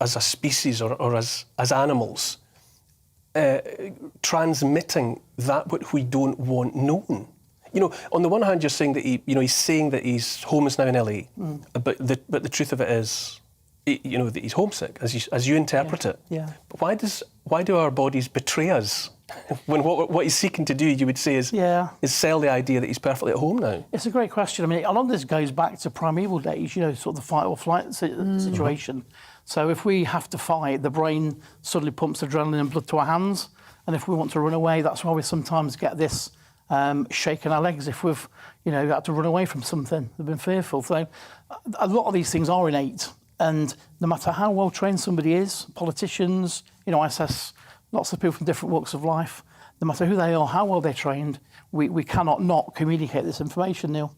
species or as animals, transmitting that which we don't want known? You know, on the one hand, you're saying that he's saying that his home is now in LA, but the truth of it is, you know, that he's homesick, as you interpret it. Yeah. But why do our bodies betray us when what he's seeking to do, you would say, is sell the idea that he's perfectly at home now? It's a great question. I mean, a lot of this goes back to primeval days, you know, sort of the fight or flight situation. So if we have to fight, the brain suddenly pumps adrenaline and blood to our hands. And if we want to run away, that's why we sometimes get this shaking our legs if we've, you know, had to run away from something. We've been fearful. So a lot of these things are innate. And no matter how well trained somebody is, politicians, you know, I assess lots of people from different walks of life, no matter who they are, how well they're trained, we cannot not communicate this information, Neil.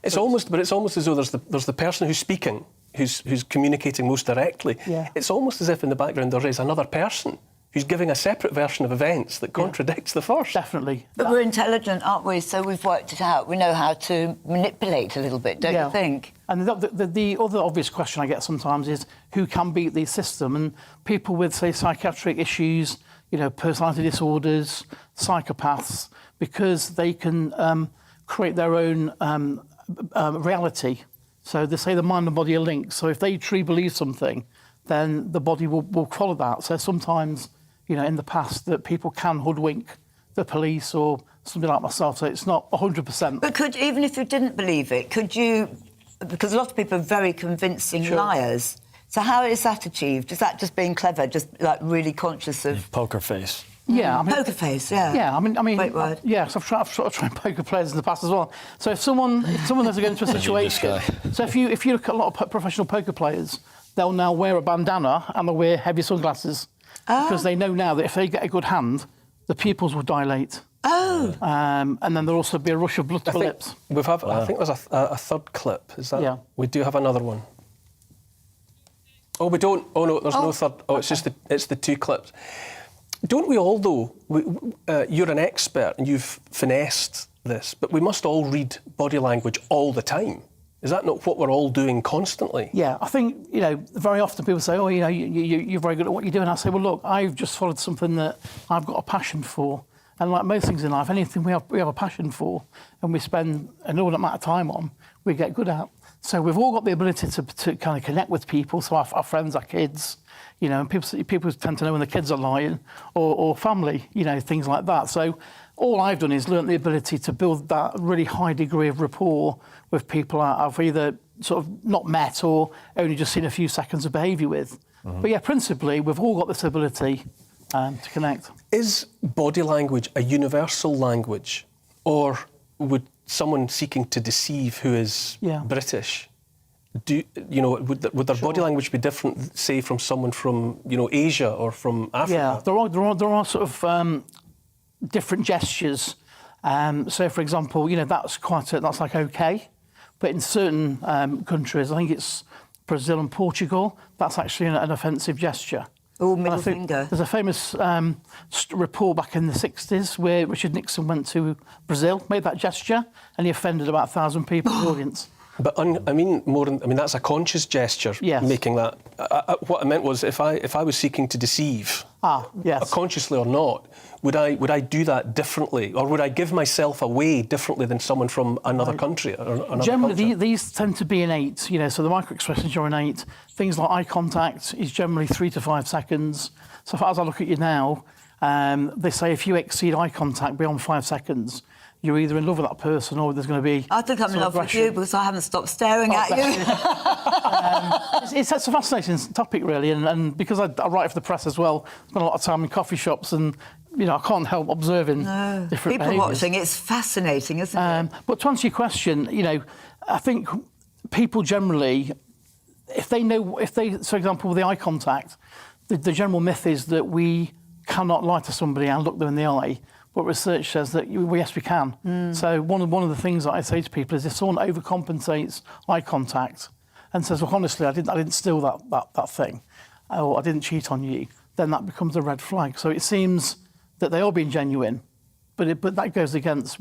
It's almost as though there's the person who's speaking, who's communicating most directly. Yeah. It's almost as if in the background there is another person who's giving a separate version of events that contradicts the first. Definitely. But we're intelligent, aren't we? So we've worked it out. We know how to manipulate a little bit, don't you think? And the other obvious question I get sometimes is who can beat the system? And people with, say, psychiatric issues, you know, personality disorders, psychopaths, because they can create their own reality. So they say the mind and body are linked. So if they truly believe something, then the body will follow that. So sometimes, you know, in the past, that people can hoodwink the police or something like myself. So it's not 100%. But even if you didn't believe it, could you? Because a lot of people are very convincing liars. So how is that achieved? Is that just being clever, just like really conscious of poker face? Yeah, I mean, poker face. Yeah. Yeah, I mean, great word. Yeah, so I've sort of trained poker players in the past as well. So if someone has to go into a situation, so if you look at a lot of professional poker players, they'll now wear a bandana and they'll wear heavy sunglasses because they know now that if they get a good hand, the pupils will dilate. Oh. And then there'll also be a rush of blood to the lips. I think there's a third clip. Is that? Yeah. We do have another one. Oh, we don't. Oh no, there's no third. Oh, it's just it's the two clips. Don't we all, though? You're an expert and you've finessed this, but we must all read body language all the time. Is that not what we're all doing constantly? Yeah, I think, you know, very often people say, oh, you know, you're very good at what you do. And I say, well, look, I've just followed something that I've got a passion for. And like most things in life, anything we have a passion for and we spend an inordinate amount of time on, we get good at. So we've all got the ability to kind of connect with people. So our friends, our kids, you know, and people tend to know when the kids are lying or family, you know, things like that. So all I've done is learnt the ability to build that really high degree of rapport with people I've either sort of not met or only just seen a few seconds of behaviour with. But yeah, principally, we've all got this ability to connect. Is body language a universal language, or would someone seeking to deceive who is British, would their body language be different, say, from someone from, you know, Asia or from Africa? Yeah, there are sort of different gestures. So, for example, you know, that's like okay, but in certain countries, I think it's Brazil and Portugal, that's actually an offensive gesture. Oh, middle finger. There's a famous report back in the 60s where Richard Nixon went to Brazil, made that gesture, and he offended about 1,000 people in the audience. But that's a conscious gesture. Yes. Making that. What I meant was, if I was seeking to deceive, consciously or not, would I do that differently, or would I give myself away differently than someone from another country or another Generally, culture? these tend to be innate. You know, so the micro-expressions are innate. Things like eye contact is generally 3 to 5 seconds. So as I look at you now, they say if you exceed eye contact beyond 5 seconds, you're either in love with that person or there's going to be... I think I'm in love with you because I haven't stopped staring at you. It's a fascinating topic, really, and because I write for the press as well, spend a lot of time in coffee shops, and I can't help observing different people behaviours. watching. It's fascinating, isn't it? But to answer your question, I think people generally, if they, for example, with the eye contact, the general myth is that we cannot lie to somebody and look them in the eye. But research says that yes, we can. So one of the things that I say to people is if someone overcompensates eye contact and says, "Well, honestly, I didn't steal that thing, or I didn't cheat on you," then that becomes a red flag. So it seems that they are being genuine, but that goes against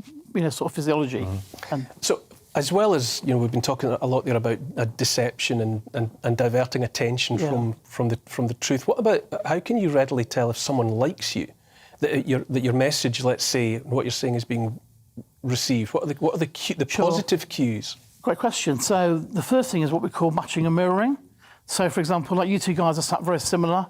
sort of physiology. And so, as well as we've been talking a lot there about deception and diverting attention from the truth. What about how can you readily tell if someone likes you? That your message, let's say, what you're saying is being received. What are the positive cues? Great question. So the first thing is what we call matching and mirroring. So, for example, like you two guys are sat very similar.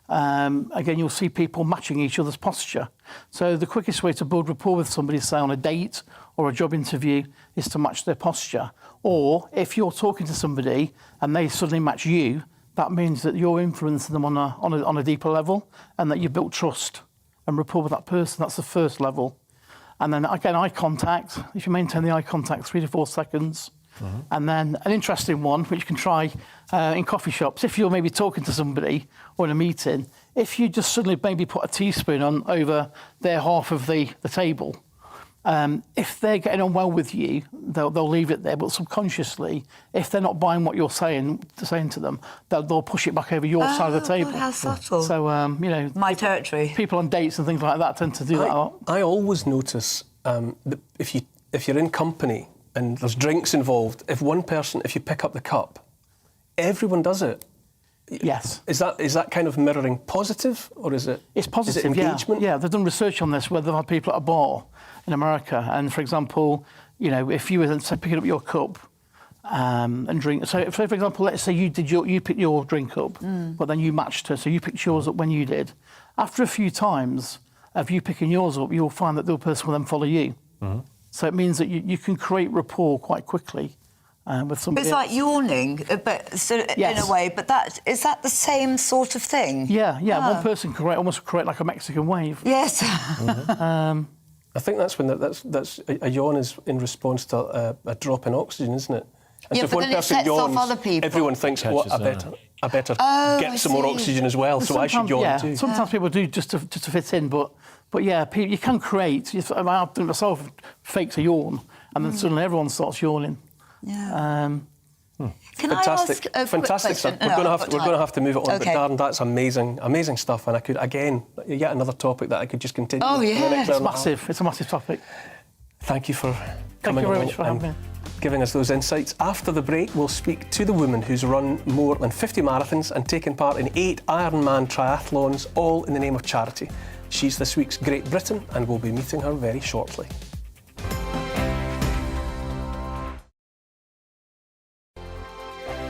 Again, you'll see people matching each other's posture. So the quickest way to build rapport with somebody, say on a date or a job interview, is to match their posture. Or if you're talking to somebody and they suddenly match you, that means that you're influencing them on a deeper level, and that you've built trust and rapport with that person. That's the first level. And then again, eye contact. If you maintain the eye contact 3 to 4 seconds. And then an interesting one, which you can try in coffee shops, if you're maybe talking to somebody or in a meeting, if you just suddenly maybe put a teaspoon on over their half of the table, if they're getting on well with you, they'll leave it there. But subconsciously, if they're not buying what you're saying to them, they'll push it back over your side of the table. How subtle. So, my territory. People on dates and things like that tend to do that a lot. I always notice that if you're in company and there's drinks involved, if you pick up the cup, everyone does it. Yes. Is that kind of mirroring positive, or is it? It's positive. Is it engagement? Yeah, they've done research on this where they've had people at a bar in America, and for example, if you were picking up your cup and drink. So, for example, let's say you picked your drink up, but then you matched her, so you picked yours up when you did. After a few times of you picking yours up, you'll find that the other person will then follow you. So it means that you can create rapport quite quickly with somebody. It's like yawning, but in a way. But is that the same sort of thing? Yeah. One person can almost create like a Mexican wave. Yes. I think that's when that's a yawn is in response to a drop in oxygen, isn't it? And so if one person yawns, other people. Everyone thinks, I better get some more oxygen as well, so I should yawn too. Sometimes people do just to fit in, but yeah, you can create. I've done it myself, faked a yawn, and then suddenly everyone starts yawning. Yeah. Can fantastic, I ask a fantastic stuff. We're going to have to move it on, but Darren, that's amazing stuff, and I could yet another topic that I could just continue. Oh yeah, it's massive. It's a massive topic. Thank you for coming very much for having me. Giving us those insights. After the break, we'll speak to the woman who's run more than 50 marathons and taken part in 8 Ironman triathlons, all in the name of charity. She's this week's Great Britain, and we'll be meeting her very shortly.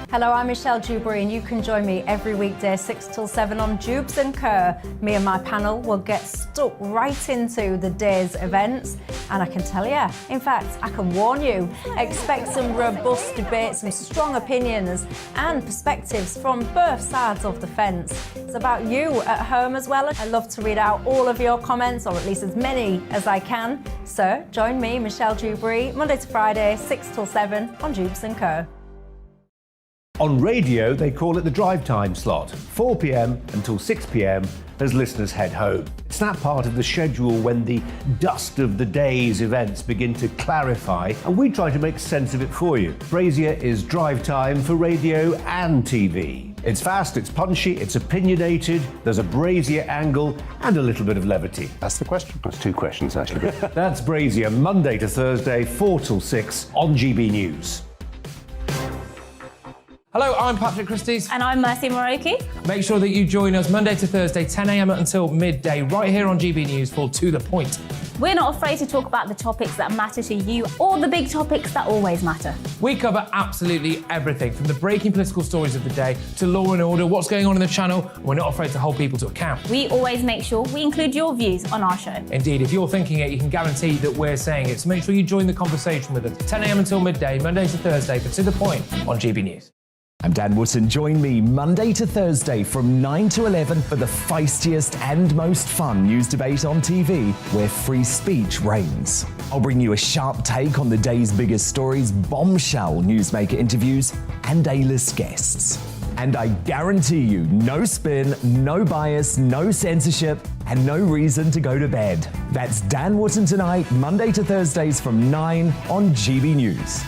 Hello, I'm Michelle Dewberry, and you can join me every weekday 6 till 7 on Jubes and Kerr. Me and my panel will get stuck right into the day's events, and I can tell you, in fact, I can warn you, expect some robust debates, some strong opinions and perspectives from both sides of the fence. It's about you at home as well. I love to read out all of your comments, or at least as many as I can. So join me, Michelle Dewberry, Monday to Friday, 6 till 7 on Jubes and Kerr. On radio, they call it the drive time slot, 4 p.m. until 6 p.m. as listeners head home. It's that part of the schedule when the dust of the day's events begin to clarify, and we try to make sense of it for you. Brazier is drive time for radio and TV. It's fast, it's punchy, it's opinionated, there's a Brazier angle and a little bit of levity. That's the question. That's 2 questions, actually. That's Brazier, Monday to Thursday, 4 till 6 on GB News. Hello, I'm Patrick Christie's. And I'm Mercy Moroki. Make sure that you join us Monday to Thursday, 10 a.m. until midday, right here on GB News for To The Point. We're not afraid to talk about the topics that matter to you, or the big topics that always matter. We cover absolutely everything, from the breaking political stories of the day to law and order, what's going on in the channel. We're not afraid to hold people to account. We always make sure we include your views on our show. Indeed, if you're thinking it, you can guarantee that we're saying it. So make sure you join the conversation with us, 10 a.m. until midday, Monday to Thursday, for To The Point on GB News. I'm Dan Wootton. Join me Monday to Thursday from 9 to 11 for the feistiest and most fun news debate on TV, where free speech reigns. I'll bring you a sharp take on the day's biggest stories, bombshell newsmaker interviews, and A-list guests. And I guarantee you, no spin, no bias, no censorship, and no reason to go to bed. That's Dan Wootton Tonight, Monday to Thursdays from 9 on GB News.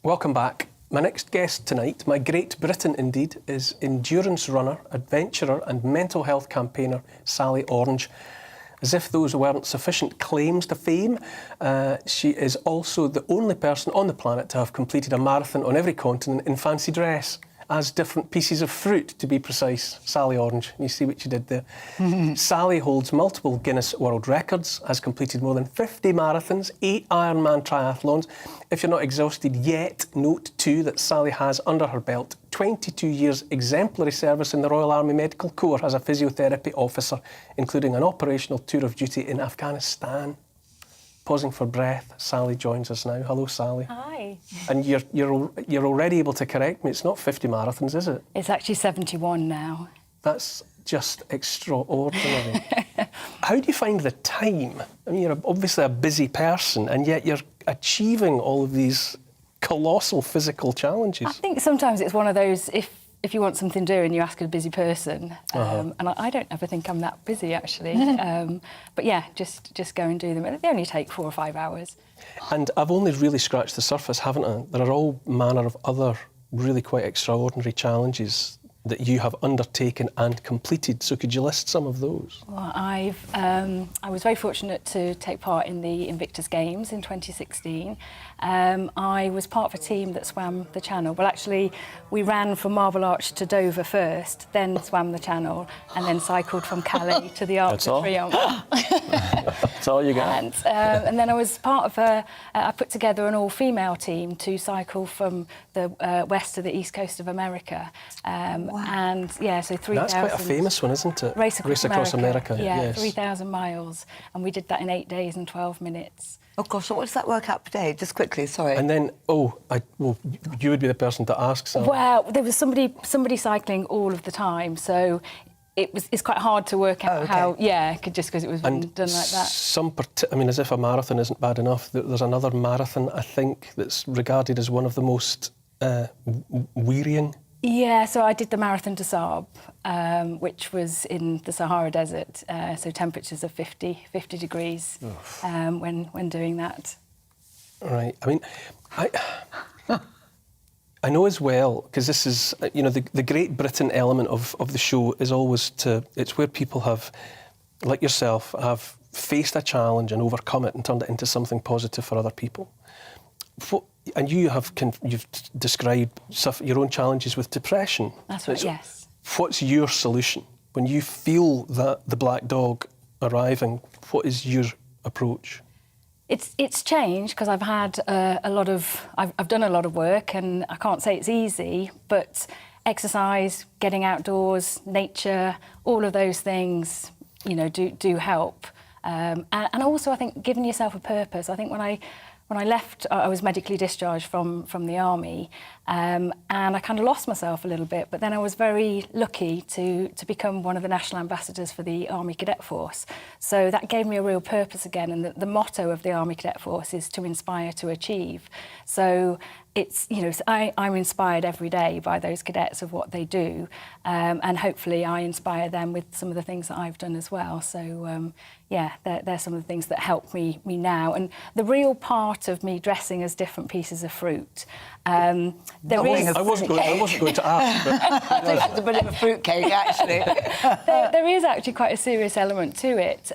Welcome back. My next guest tonight, my Great Britain indeed, is endurance runner, adventurer and mental health campaigner Sally Orange. As if those weren't sufficient claims to fame, she is also the only person on the planet to have completed a marathon on every continent in fancy dress, as different pieces of fruit, to be precise. Sally Orange, you see what you did there. Sally holds multiple Guinness World Records, has completed more than 50 marathons, 8 Ironman triathlons. If you're not exhausted yet, note too that Sally has under her belt 22 years exemplary service in the Royal Army Medical Corps as a physiotherapy officer, including an operational tour of duty in Afghanistan. Pausing for breath, Sally joins us now. Hello, Sally. Hi. And you're already able to correct me. It's not 50 marathons, is it? It's actually 71 now. That's just extraordinary. How do you find the time? I mean, you're obviously a busy person, and yet you're achieving all of these colossal physical challenges. I think sometimes it's one of those, if you want something doing, you ask a busy person. And I don't ever think I'm that busy, actually. But yeah, just go and do them. They only take 4 or 5 hours. And I've only really scratched the surface, haven't I? There are all manner of other really quite extraordinary challenges that you have undertaken and completed. So could you list some of those? Well, I was very fortunate to take part in the Invictus Games in 2016. I was part of a team that swam the Channel. Well, actually, we ran from Marble Arch to Dover first, then swam the Channel, and then cycled from Calais to the Arc de Triomphe. That's all you got. And then I was part of I put together an all-female team to cycle from the west to the east coast of America. And yeah, so 3,000... That's quite a famous one, isn't it? Race Across America. Yeah, yes. 3,000 miles. And we did that in 8 days and 12 minutes. Oh, gosh, so what does that work out per day? Just quickly, sorry. And then, you would be the person to ask, Sally. Well, there was somebody cycling all of the time, so it's quite hard to work out how... Yeah, just because it was done like that. I mean, as if a marathon isn't bad enough, there's another marathon, I think, that's regarded as one of the most wearying. Yeah, so I did the Marathon des Sables, which was in the Sahara Desert, so temperatures of 50 degrees when doing that. Right. I mean, I know as well, because this is, the Great Britain element of the show is always it's where people have, like yourself, have faced a challenge and overcome it and turned it into something positive for other people. And you've described your own challenges with depression. That's right, yes. What's your solution? When you feel that the black dog arriving, what is your approach? It's changed because I've had I've done a lot of work, and I can't say it's easy, but exercise, getting outdoors, nature, all of those things, do help. And also, I think, giving yourself a purpose. I think when I left, I was medically discharged from the army, and I kind of lost myself a little bit. But then I was very lucky to become one of the national ambassadors for the Army Cadet Force. So that gave me a real purpose again. And the motto of the Army Cadet Force is to inspire, to achieve. So it's, I'm inspired every day by those cadets of what they do, and hopefully I inspire them with some of the things that I've done as well. So yeah, they're some of the things that help me now. And the real part of me dressing as different pieces of fruit. I wasn't going to ask. I think it's a bit of a fruitcake, actually. there is actually quite a serious element to it.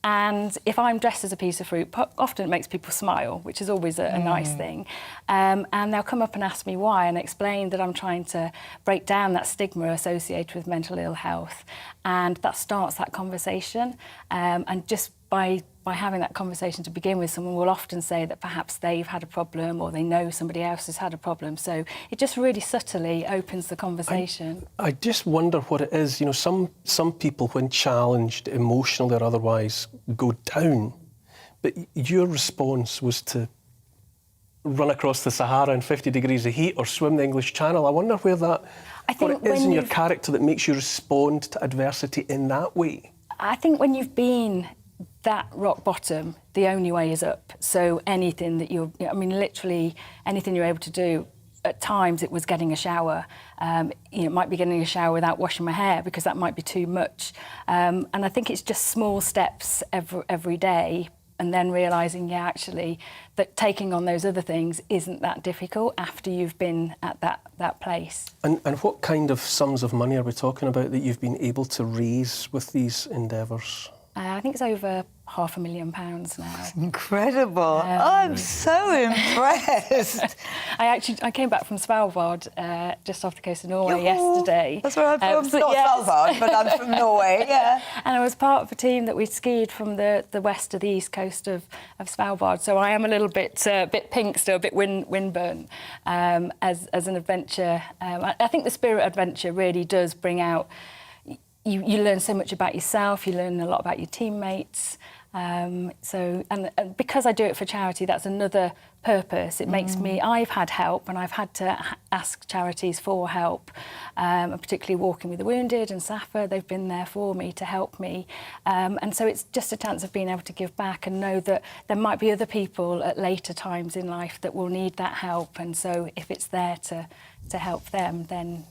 And if I'm dressed as a piece of fruit, often it makes people smile, which is always a nice thing. And they'll come up and ask me why, and explain that I'm trying to break down that stigma associated with mental ill health. And that starts that conversation. And just by by having that conversation to begin with, someone will often say that perhaps they've had a problem or they know somebody else has had a problem. So it just really subtly opens the conversation. I just wonder what it is. You know, some people, when challenged emotionally or otherwise, go down. But your response was to run across the Sahara in 50 degrees of heat or swim the English Channel. I wonder where that, what it is in your character that makes you respond to adversity in that way. I think when you've been that rock bottom, the only way is up. So anything that literally anything you're able to do. At times it was getting a shower. It might be getting a shower without washing my hair because that might be too much. And I think it's just small steps every day, and then realising, actually, that taking on those other things isn't that difficult after you've been at that place. And what kind of sums of money are we talking about that you've been able to raise with these endeavours? I think it's over £500,000 now. Incredible. I'm so impressed. I came back from Svalbard, just off the coast of Norway yesterday. That's where I'm from. Not Svalbard, but I'm from Norway, yeah. And I was part of a team that we skied from the west to the east coast of Svalbard. So I am a little bit pink still, a bit windburnt as an adventure. I think the spirit adventure really does bring out. You learn so much about yourself, you learn a lot about your teammates. And because I do it for charity, that's another purpose. It makes me, I've had help and I've had to ask charities for help, and particularly Walking with the Wounded and SAFA, they've been there for me to help me. And so it's just a chance of being able to give back and know that there might be other people at later times in life that will need that help. And so if it's there to help them, then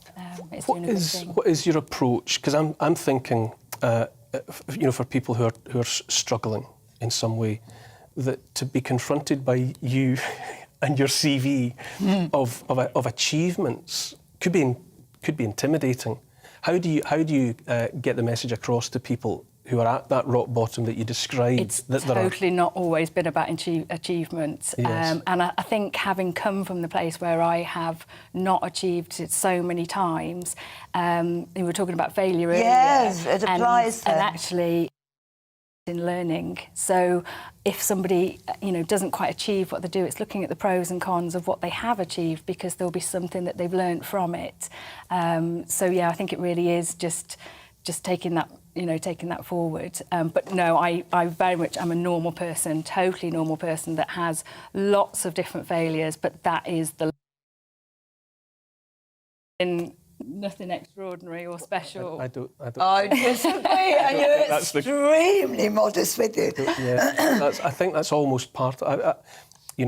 it's doing a good thing. What is your approach? Because I'm thinking, for people who are struggling in some way, that to be confronted by you and your CV of achievements could be intimidating. How do you get the message across to people who are at that rock bottom that you described? It's totally not always been about achievements. Yes. And I think having come from the place where I have not achieved it so many times, we were talking about failure earlier. Yes, it applies and actually in learning. So if somebody doesn't quite achieve what they do, it's looking at the pros and cons of what they have achieved, because there'll be something that they've learned from it. So yeah, I think it really is just taking that forward. But no, I very much am a normal person, totally normal person that has lots of different failures, but that is nothing extraordinary or special. I don't. I disagree, and you're extremely modest with it. Yeah, I think that's almost part of it.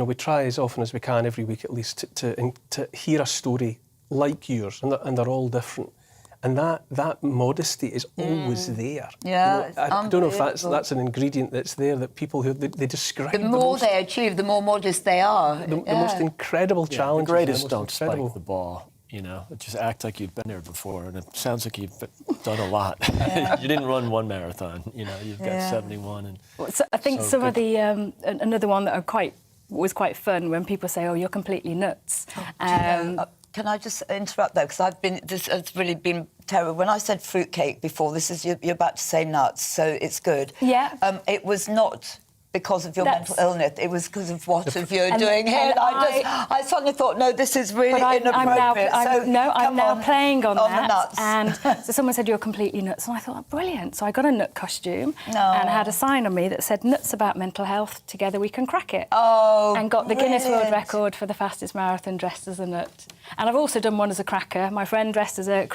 We try as often as we can every week at least to hear a story like yours, and they're all different. And that modesty is always there. Yeah, I don't know if that's an ingredient that's there, that people who they describe. The more they achieve, the more modest they are. The most incredible challenges. The greatest don't incredible. spike the ball. Just act like you've been there before, and it sounds like you've done a lot. You didn't run one marathon. You've got 71. And so I think some of the another one that was quite fun when people say, "Oh, you're completely nuts." Can I just interrupt though, because this has really been terrible. When I said fruitcake before, you're about to say nuts, so it's good. Yeah. It was not because of your mental illness. It was because of what you're doing here. I suddenly thought, no, this is really inappropriate. I'm now playing on that. The nuts. And so someone said, you're completely nuts. And I thought, brilliant. So I got a nut costume and had a sign on me that said, nuts about mental health, together we can crack it. Oh, and got the Guinness World Record for the fastest marathon dressed as a nut. And I've also done one as a cracker. My friend dressed as a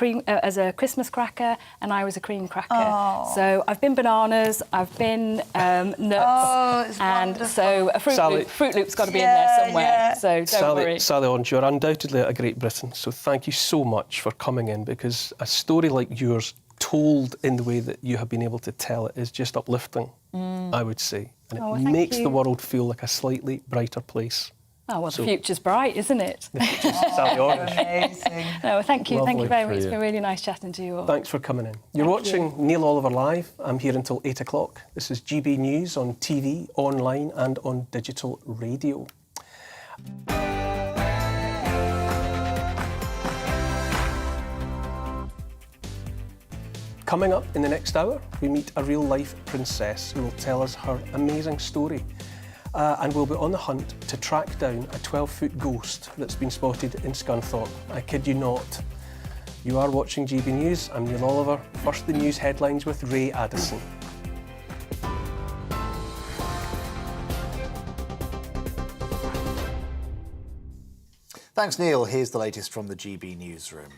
Christmas cracker, and I was a cream cracker. Oh. So I've been bananas, I've been nuts. And wonderful. So a Fruit Loop's got to be in there somewhere. Yeah. So don't worry. Sally Orange, you're undoubtedly a Great Britain. So thank you so much for coming in, because a story like yours, told in the way that you have been able to tell it, is just uplifting, I would say. And it makes the world feel like a slightly brighter place. Oh, well, the future's bright, isn't it? The future's Sally Orange. Amazing. No, thank you. Lovely. Thank you very much. It's been really nice chatting to you all. Thanks for coming in. You're watching Neil Oliver Live. I'm here until 8 o'clock. This is GB News on TV, online and on digital radio. Coming up in the next hour, we meet a real-life princess who will tell us her amazing story. And we'll be on the hunt to track down a 12-foot ghost that's been spotted in Scunthorpe. I kid you not. You are watching GB News. I'm Neil Oliver. First, the news headlines with Ray Addison. Thanks, Neil. Here's the latest from the GB newsroom.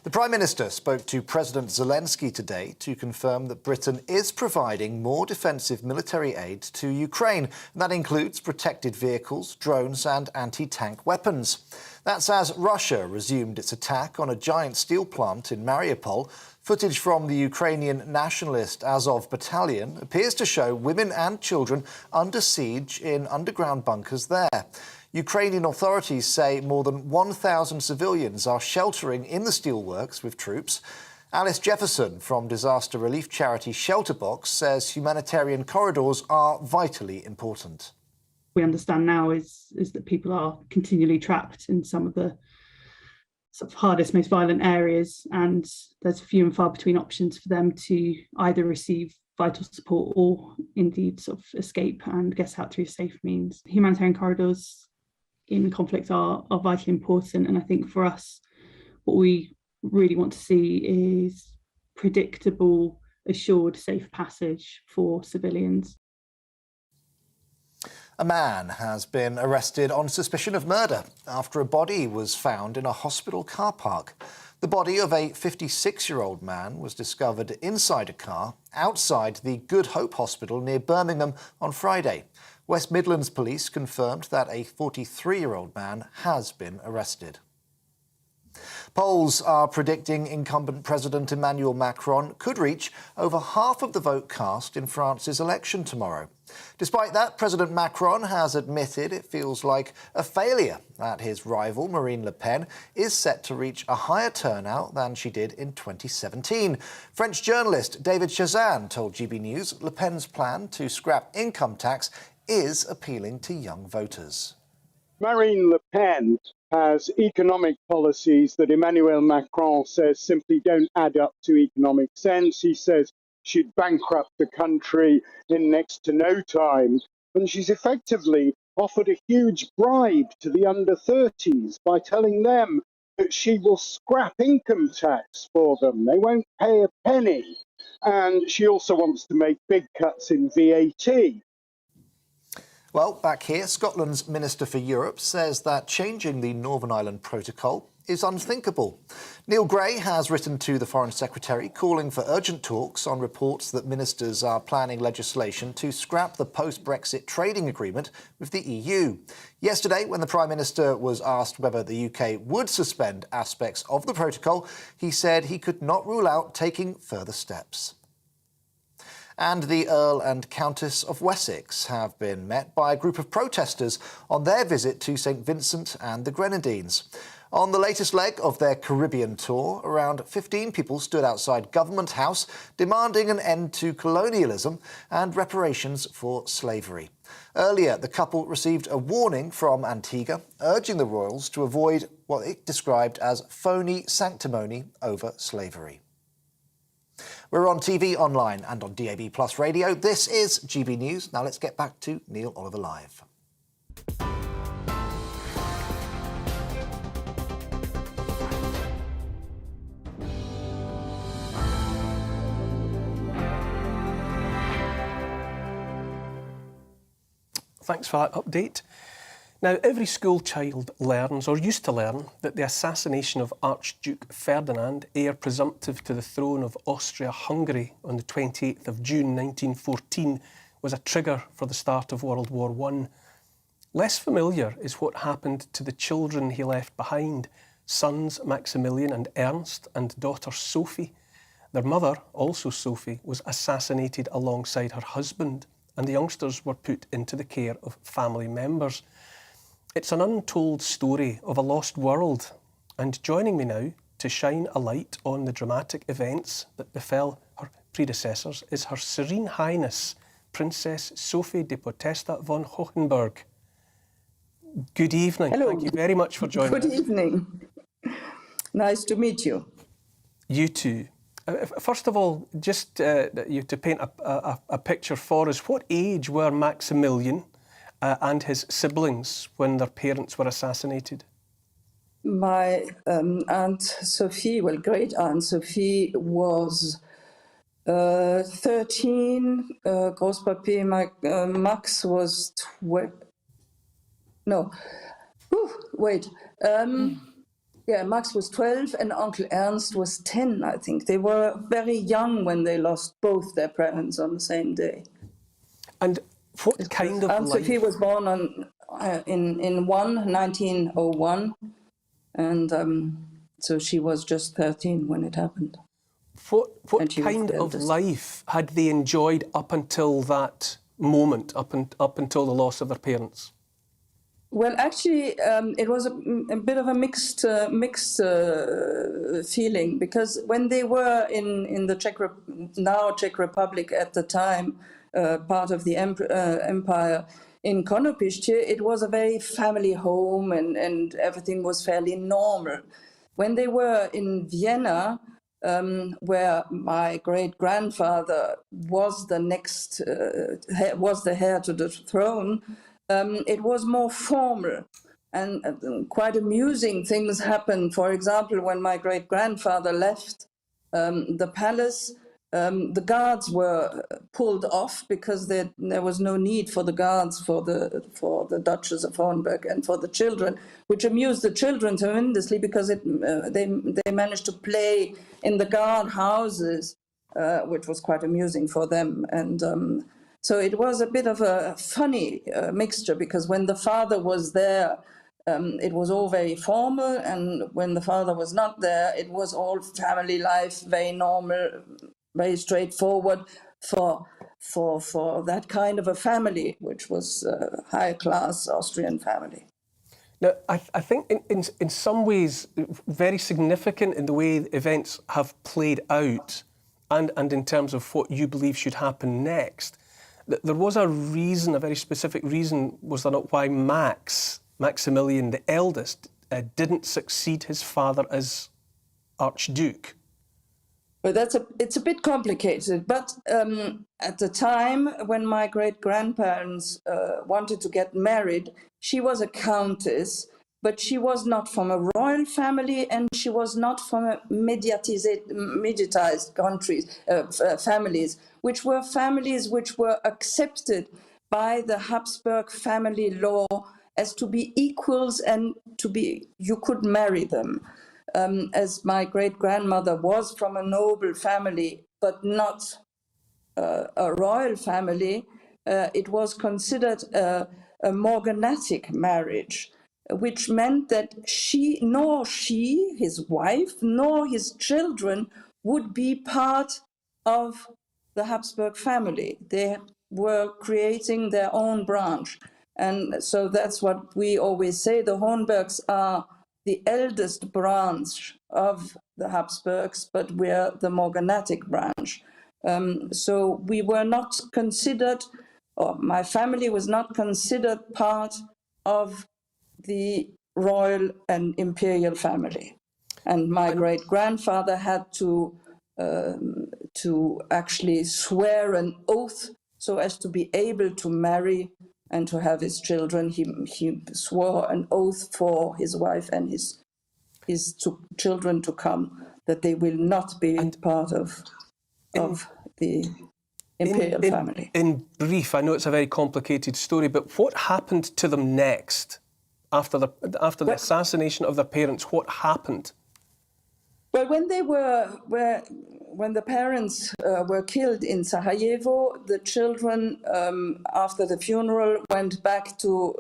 The Prime Minister spoke to President Zelensky today to confirm that Britain is providing more defensive military aid to Ukraine. And that includes protected vehicles, drones and anti-tank weapons. That's as Russia resumed its attack on a giant steel plant in Mariupol. Footage from the Ukrainian Nationalist Azov battalion appears to show women and children under siege in underground bunkers there. Ukrainian authorities say more than 1,000 civilians are sheltering in the steelworks with troops. Alice Jefferson from disaster relief charity Shelterbox says humanitarian corridors are vitally important. We understand now is that people are continually trapped in some of the sort of hardest, most violent areas, and there's few and far between options for them to either receive vital support or indeed sort of escape and get out through safe means. Humanitarian corridors in conflict are vitally important, and I think for us what we really want to see is predictable, assured, safe passage for civilians. A man has been arrested on suspicion of murder after a body was found in a hospital car park. The body of a 56-year-old man was discovered inside a car outside the Good Hope Hospital near Birmingham on Friday. West Midlands Police confirmed that a 43-year-old man has been arrested. Polls are predicting incumbent President Emmanuel Macron could reach over half of the vote cast in France's election tomorrow. Despite that, President Macron has admitted it feels like a failure that his rival, Marine Le Pen, is set to reach a higher turnout than she did in 2017. French journalist David Chazan told GB News Le Pen's plan to scrap income tax is appealing to young voters. Marine Le Pen has economic policies that Emmanuel Macron says simply don't add up to economic sense. He says she'd bankrupt the country in next to no time. And she's effectively offered a huge bribe to the under 30s by telling them that she will scrap income tax for them. They won't pay a penny. And she also wants to make big cuts in VAT. Well, back here, Scotland's Minister for Europe says that changing the Northern Ireland Protocol is unthinkable. Neil Gray has written to the Foreign Secretary calling for urgent talks on reports that ministers are planning legislation to scrap the post-Brexit trading agreement with the EU. Yesterday, when the Prime Minister was asked whether the UK would suspend aspects of the protocol, he said he could not rule out taking further steps. And the Earl and Countess of Wessex have been met by a group of protesters on their visit to St Vincent and the Grenadines. On the latest leg of their Caribbean tour, around 15 people stood outside Government House demanding an end to colonialism and reparations for slavery. Earlier, the couple received a warning from Antigua urging the royals to avoid what it described as phony sanctimony over slavery. We're on TV, online and on DAB+ radio. This is GB News. Now let's get back to Neil Oliver Live. Thanks for that update. Now, every school child learns, or used to learn, that the assassination of Archduke Ferdinand, heir presumptive to the throne of Austria-Hungary on the 28th of June 1914, was a trigger for the start of World War I. Less familiar is what happened to the children he left behind, sons Maximilian and Ernst and daughter Sophie. Their mother, also Sophie, was assassinated alongside her husband, and the youngsters were put into the care of family members. It's an untold story of a lost world, and joining me now to shine a light on the dramatic events that befell her predecessors is Her Serene Highness, Princess Sophie de Potesta von Hohenberg. Good evening. Hello. Thank you very much for joining us. Good evening. Nice to meet you. You too. First of all, just to paint a picture for us, what age were Maximilian and his siblings when their parents were assassinated? My Aunt Sophie, well, great Aunt Sophie, was 13. Großpapi Max was 12. No. Whew, wait. Yeah, Max was 12 and Uncle Ernst was 10, I think. They were very young when they lost both their parents on the same day. And what kind of Aunt life? Sophie was born in 1901, and so she was just 13 when it happened. What kind of life had they enjoyed up until that moment, up until the loss of their parents? Well, actually, it was a bit of a mixed feeling, because when they were in the Czech Republic at the time, part of the empire in Konopiště, it was a very family home and everything was fairly normal. When they were in Vienna, where my great-grandfather was the next, was the heir to the throne, it was more formal, and quite amusing things happened. For example, when my great-grandfather left the palace, the guards were pulled off because there was no need for the guards for the Duchess of Hornberg and for the children, which amused the children tremendously because they managed to play in the guard houses, which was quite amusing for them. And so it was a bit of a funny mixture, because when the father was there, it was all very formal, and when the father was not there, it was all family life, very normal, very straightforward for that kind of a family, which was a high-class Austrian family. Now, I think in some ways very significant in the way events have played out, and in terms of what you believe should happen next. There was a reason, a very specific reason, was there not, why Maximilian, the eldest, didn't succeed his father as Archduke? Well, it's a bit complicated, but at the time when my great-grandparents wanted to get married, she was a countess, but she was not from a royal family, and she was not from a mediatized families, which were families which were accepted by the Habsburg family law as to be equals and you could marry them. As my great-grandmother was from a noble family, but not a royal family, it was considered a morganatic marriage, which meant that neither she, his wife, nor his children would be part of the Habsburg family. They were creating their own branch. And so that's what we always say. The Hornbergs are the eldest branch of the Habsburgs, but we're the morganatic branch. So we were not considered, or my family was not considered part of the royal and imperial family. And my great-grandfather had to actually swear an oath so as to be able to marry and to have his children. He swore an oath for his wife and his children to come, that they will not be part of the imperial family. In brief, I know it's a very complicated story, but what happened to them next? After the assassination of their parents, what happened? Well, when the parents were killed in Sarajevo, the children, after the funeral, went back to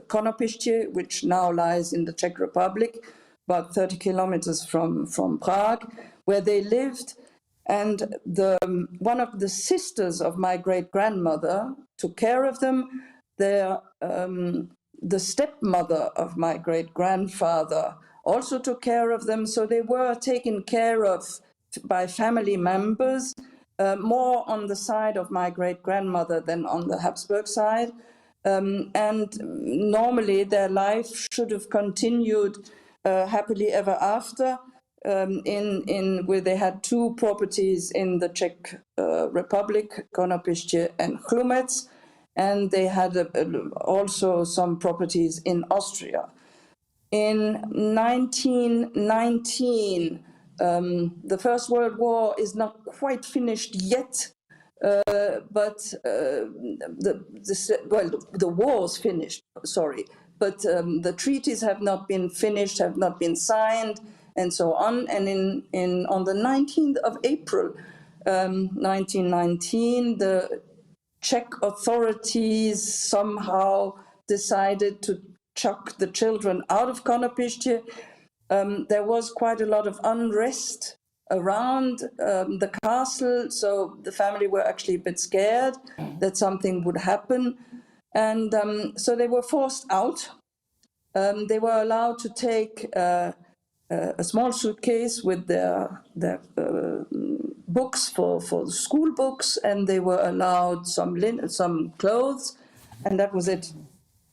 Konopiště, which now lies in the Czech Republic, about 30 kilometers from Prague, where they lived. And one of the sisters of my great-grandmother took care of them. The stepmother of my great-grandfather also took care of them, so they were taken care of by family members, more on the side of my great-grandmother than on the Habsburg side. And normally their life should have continued happily ever after. where they had two properties in the Czech Republic, Konopiště and Chlumec, and they had also some properties in Austria. In 1919, the First World War is not quite finished yet, but the war's finished, sorry, but the treaties have not been finished, have not been signed, and so on. And on the 19th of April, 1919, the Czech authorities somehow decided to chuck the children out of Konopiště. There was quite a lot of unrest around the castle, so the family were actually a bit scared that something would happen. And so they were forced out. They were allowed to take a small suitcase with their books for school books, and they were allowed some clothes, and that was it.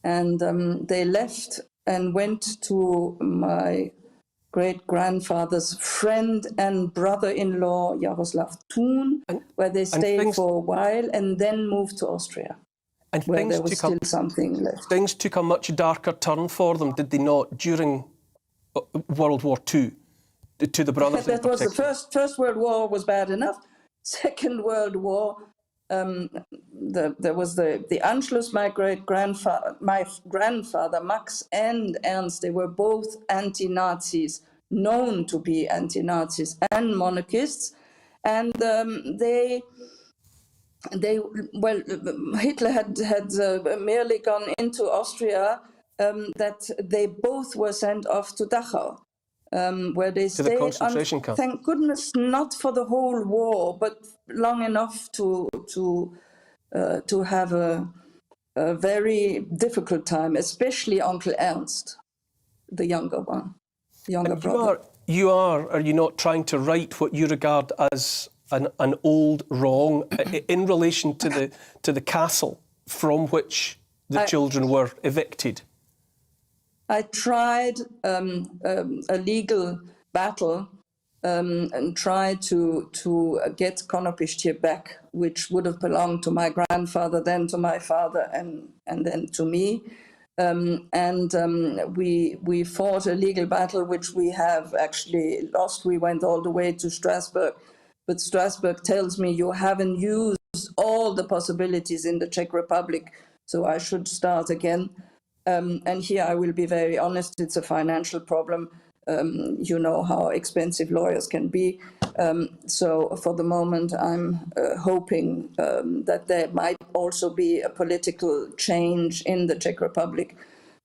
And they left and went to my great-grandfather's friend and brother-in-law, Jaroslav Thun, where they stayed for a while and then moved to Austria, and where things there was still something left. Things took a much darker turn for them, did they not, during World War II, to the brothers? That was the First World War was bad enough. Second World War, there was the Anschluss. My grandfather Max and Ernst, they were both anti-Nazis, known to be anti-Nazis and monarchists, and Hitler had merely gone into Austria, that they both were sent off to Dachau, where they stayed. The concentration camp. Thank goodness, not for the whole war, but long enough to have a very difficult time, especially Uncle Ernst, the younger one, brother. Are you not trying to right what you regard as an old wrong in relation to the castle from which the children were evicted? I tried a legal battle and tried to get Konopiště back, which would have belonged to my grandfather, then to my father, and then to me. We fought a legal battle, which we have actually lost. We went all the way to Strasbourg, but Strasbourg tells me you haven't used all the possibilities in the Czech Republic, so I should start again. And here I will be very honest, it's a financial problem. You know how expensive lawyers can be. So for the moment, I'm hoping that there might also be a political change in the Czech Republic,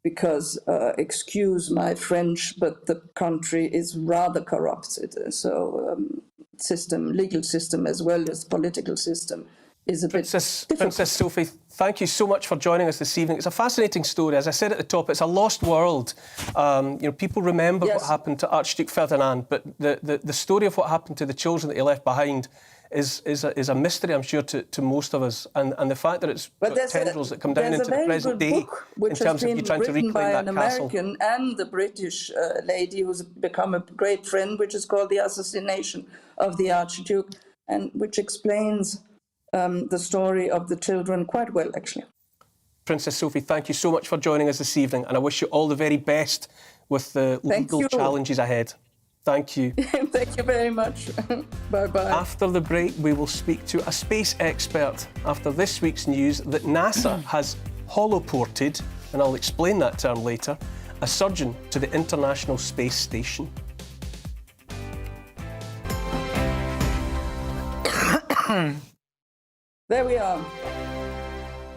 because, excuse my French, but the country is rather corrupted. So legal system as well as political system is a bit difficult. Princess Sophie, thank you so much for joining us this evening. It's a fascinating story. As I said at the top, it's a lost world. People remember what happened to Archduke Ferdinand, but the story of what happened to the children that he left behind is a mystery, I'm sure, to most of us. And the fact that it's tendrils that come down into the present day in terms of you trying to reclaim that castle. There's a very good book which has been written by an American and the British lady who's become a great friend, which is called The Assassination of the Archduke, and which explains the story of the children quite well, actually. Princess Sophie, thank you so much for joining us this evening, and I wish you all the very best with the legal challenges ahead. Thank you. Thank you very much. Bye-bye. After the break, we will speak to a space expert after this week's news that NASA has holoported, and I'll explain that term later, a surgeon to the International Space Station. There we are.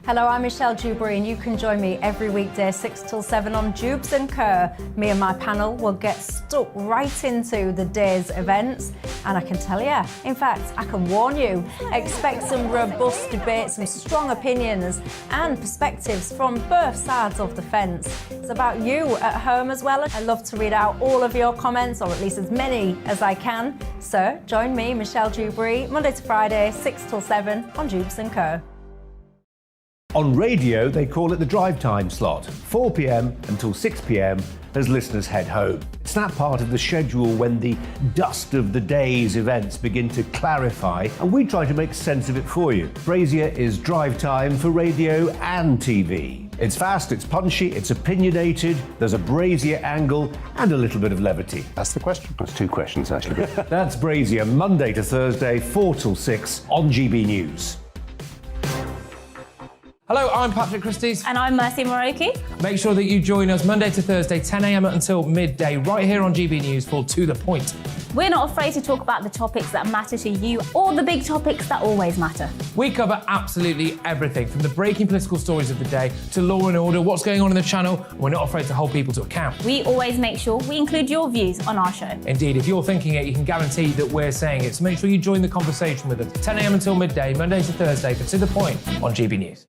Hello, I'm Michelle Dewberry, and you can join me every weekday 6 till 7 on Jubes and Kerr. Me and my panel will get stuck right into the day's events, and I can tell you, in fact, I can warn you, expect some robust debates, some strong opinions and perspectives from both sides of the fence. It's about you at home as well. I love to read out all of your comments, or at least as many as I can. So join me, Michelle Dewberry, Monday to Friday, 6 till 7 on Jubes and Kerr. On radio, they call it the drive time slot, 4 p.m. until 6 p.m. as listeners head home. It's that part of the schedule when the dust of the day's events begin to clarify, and we try to make sense of it for you. Brazier is drive time for radio and TV. It's fast, it's punchy, it's opinionated, there's a Brazier angle, and a little bit of levity. That's the question. That's two questions, actually. That's Brazier, Monday to Thursday, 4 till 6 on GB News. Hello, I'm Patrick Christie's. And I'm Mercy Moroki. Make sure that you join us Monday to Thursday, 10 a.m. until midday, right here on GB News for To The Point. We're not afraid to talk about the topics that matter to you or the big topics that always matter. We cover absolutely everything, from the breaking political stories of the day to law and order, what's going on in the channel. We're not afraid to hold people to account. We always make sure we include your views on our show. Indeed, if you're thinking it, you can guarantee that we're saying it. So make sure you join the conversation with us, 10 a.m. until midday, Monday to Thursday for To The Point on GB News.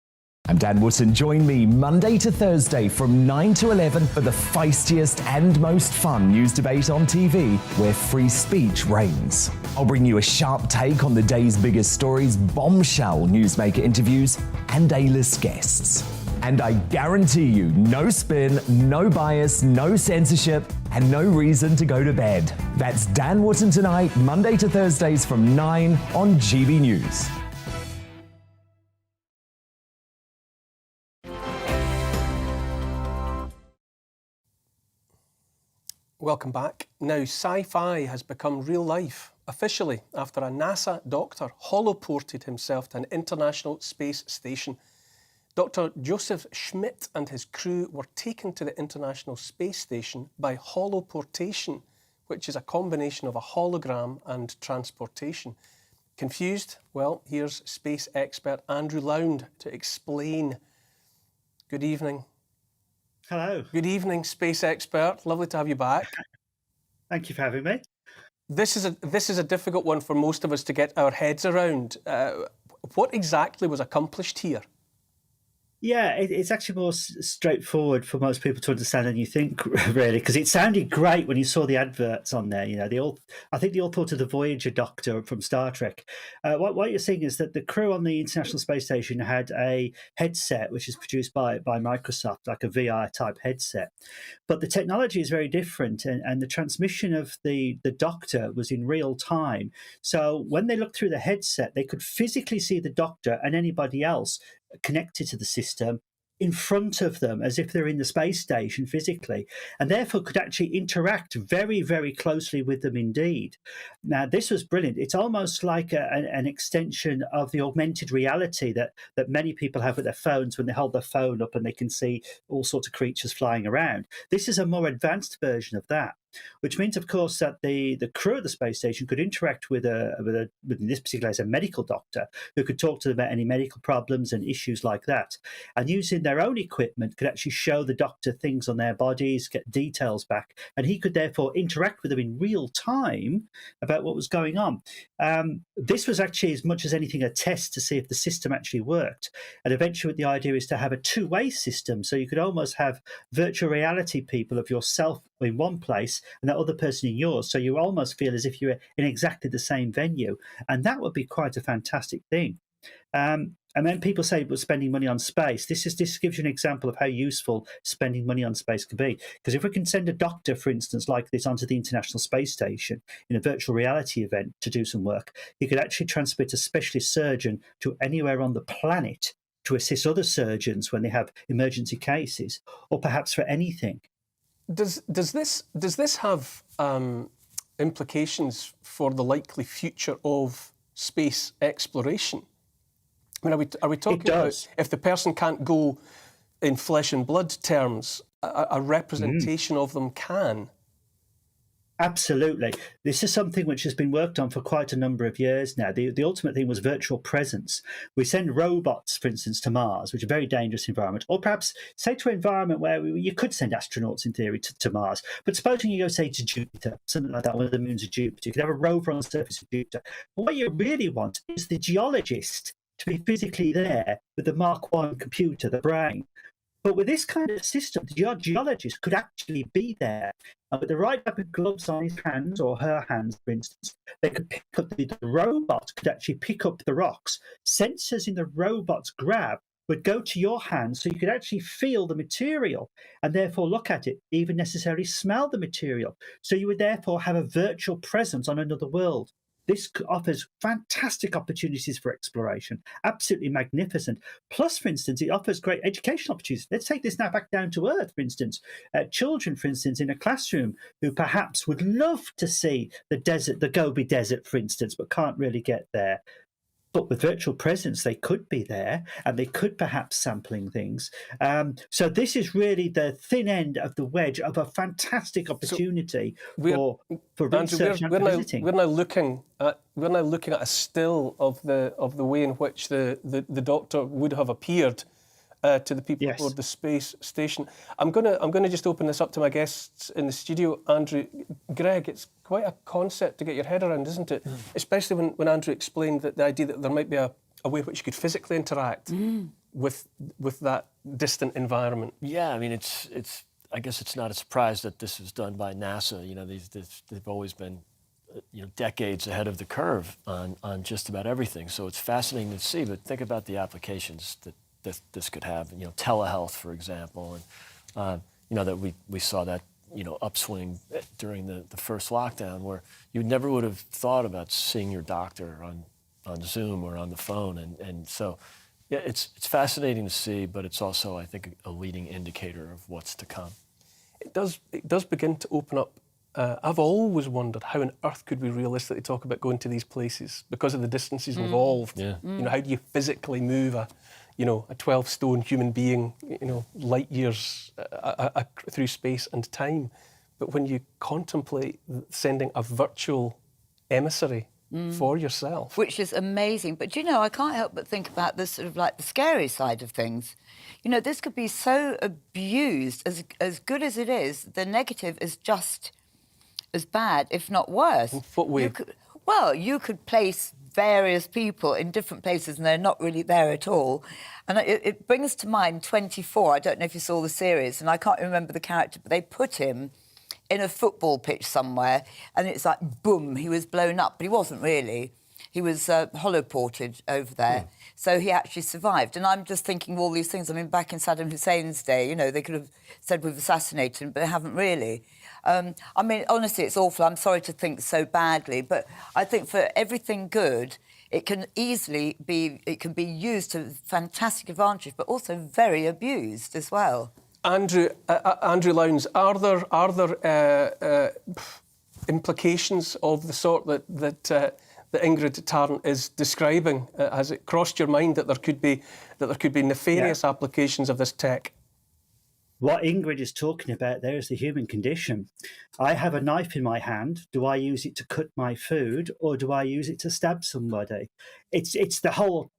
I'm Dan Wootton. Join me Monday to Thursday from 9 to 11 for the feistiest and most fun news debate on TV, where free speech reigns. I'll bring you a sharp take on the day's biggest stories, bombshell newsmaker interviews, and A-list guests. And I guarantee you, no spin, no bias, no censorship, and no reason to go to bed. That's Dan Wootton tonight, Monday to Thursdays from 9 on GB News. Welcome back. Now, sci-fi has become real life, officially, after a NASA doctor holoported himself to an international space station. Dr. Joseph Schmidt and his crew were taken to the International Space Station by holoportation, which is a combination of a hologram and transportation. Confused? Well, here's space expert Andrew Lound to explain. Good evening. Hello. Good evening, space expert. Lovely to have you back. Thank you for having me. This is a difficult one for most of us to get our heads around. What exactly was accomplished here? Yeah, it's actually more straightforward for most people to understand than you think, really, because it sounded great when you saw the adverts on there. You know, I think they all thought of the Voyager Doctor from Star Trek. What you're seeing is that the crew on the International Space Station had a headset, which is produced by Microsoft, like a VR type headset. But the technology is very different, and the transmission of the Doctor was in real time. So when they looked through the headset, they could physically see the Doctor and anybody else connected to the system in front of them, as if they're in the space station physically, and therefore could actually interact very, very closely with them indeed. Now, this was brilliant. It's almost like an extension of the augmented reality that many people have with their phones when they hold their phone up and they can see all sorts of creatures flying around. This is a more advanced version of that, which means, of course, that the crew of the space station could interact with in this particular case, a medical doctor who could talk to them about any medical problems and issues like that. And using their own equipment could actually show the doctor things on their bodies, get details back, and he could therefore interact with them in real time about what was going on. This was actually, as much as anything, a test to see if the system actually worked. And eventually the idea is to have a two-way system, so you could almost have virtual reality people of yourself in one place and that other person in yours, so you almost feel as if you're in exactly the same venue, and that would be quite a fantastic thing. And then people say, well, spending money on space. This gives you an example of how useful spending money on space can be. Because if we can send a doctor, for instance, like this, onto the International Space Station in a virtual reality event to do some work, he could actually transmit a specialist surgeon to anywhere on the planet to assist other surgeons when they have emergency cases, or perhaps for anything. Does this have implications for the likely future of space exploration? I mean, are we talking about if the person can't go in flesh and blood terms, a representation of them can? Absolutely. This is something which has been worked on for quite a number of years now. The ultimate thing was virtual presence. We send robots, for instance, to Mars, which is a very dangerous environment, or perhaps, say, to an environment where you could send astronauts, in theory, to Mars. But supposing you go, say, to Jupiter, something like that, one of the moons of Jupiter. You could have a rover on the surface of Jupiter. But what you really want is the geologist to be physically there with the Mark I computer, the brain. But with this kind of system, the geologist could actually be there. And with the right type of gloves on his hands, or her hands, for instance, they could pick up, the robot could actually pick up the rocks. Sensors in the robot's grab would go to your hand so you could actually feel the material and therefore look at it, even necessarily smell the material. So you would therefore have a virtual presence on another world. This offers fantastic opportunities for exploration, absolutely magnificent. Plus, for instance, it offers great educational opportunities. Let's take this now back down to earth, for instance. Children, for instance, in a classroom who perhaps would love to see the desert, the Gobi Desert, for instance, but can't really get there. But with virtual presence, they could be there and they could perhaps sampling things. So this is really the thin end of the wedge of a fantastic opportunity for research and for visiting. We're now looking at a still of the way in which the Doctor would have appeared to the people aboard the space station. I'm gonna just open this up to my guests in the studio. Andrew, Greg, it's quite a concept to get your head around, isn't it? Especially when Andrew explained that the idea that there might be a way in which you could physically interact with that distant environment. Yeah, I mean, it's. I guess it's not a surprise that this was done by NASA. You know, they've always been, decades ahead of the curve on just about everything. So it's fascinating to see. But think about the applications that this could have, telehealth, for example, and that we saw that upswing during the first lockdown, where you never would have thought about seeing your doctor on Zoom or on the phone, and so yeah, it's fascinating to see, but it's also, I think, a leading indicator of what's to come. It does begin to open up. I've always wondered how on earth could we realistically talk about going to these places because of the distances involved. Yeah. How do you physically move a 12-stone human being, light years through space and time? But when you contemplate sending a virtual emissary for yourself, which is amazing. But I can't help but think about the sort of like the scary side of things. This could be so abused. As good as it is, the negative is just as bad, if not worse. In what way? You could place various people in different places and they're not really there at all. And it brings to mind 24. I don't know if you saw the series, and I can't remember the character, but they put him in a football pitch somewhere, and it's like, boom, he was blown up, but he wasn't really. He was holoported over there. So he actually survived. And I'm just thinking all these things. I mean, back in Saddam Hussein's day, they could have said we've assassinated him, but they haven't really. I mean, honestly, it's awful. I'm sorry to think so badly, but I think for everything good, it can easily be, it can be used to fantastic advantage, but also very abused as well. Andrew Lowndes, are there implications of the sort that Ingrid Tarrant is describing? Has it crossed your mind that there could be nefarious applications of this tech? What Ingrid is talking about there is the human condition. I have a knife in my hand. Do I use it to cut my food, or do I use it to stab somebody? It's the whole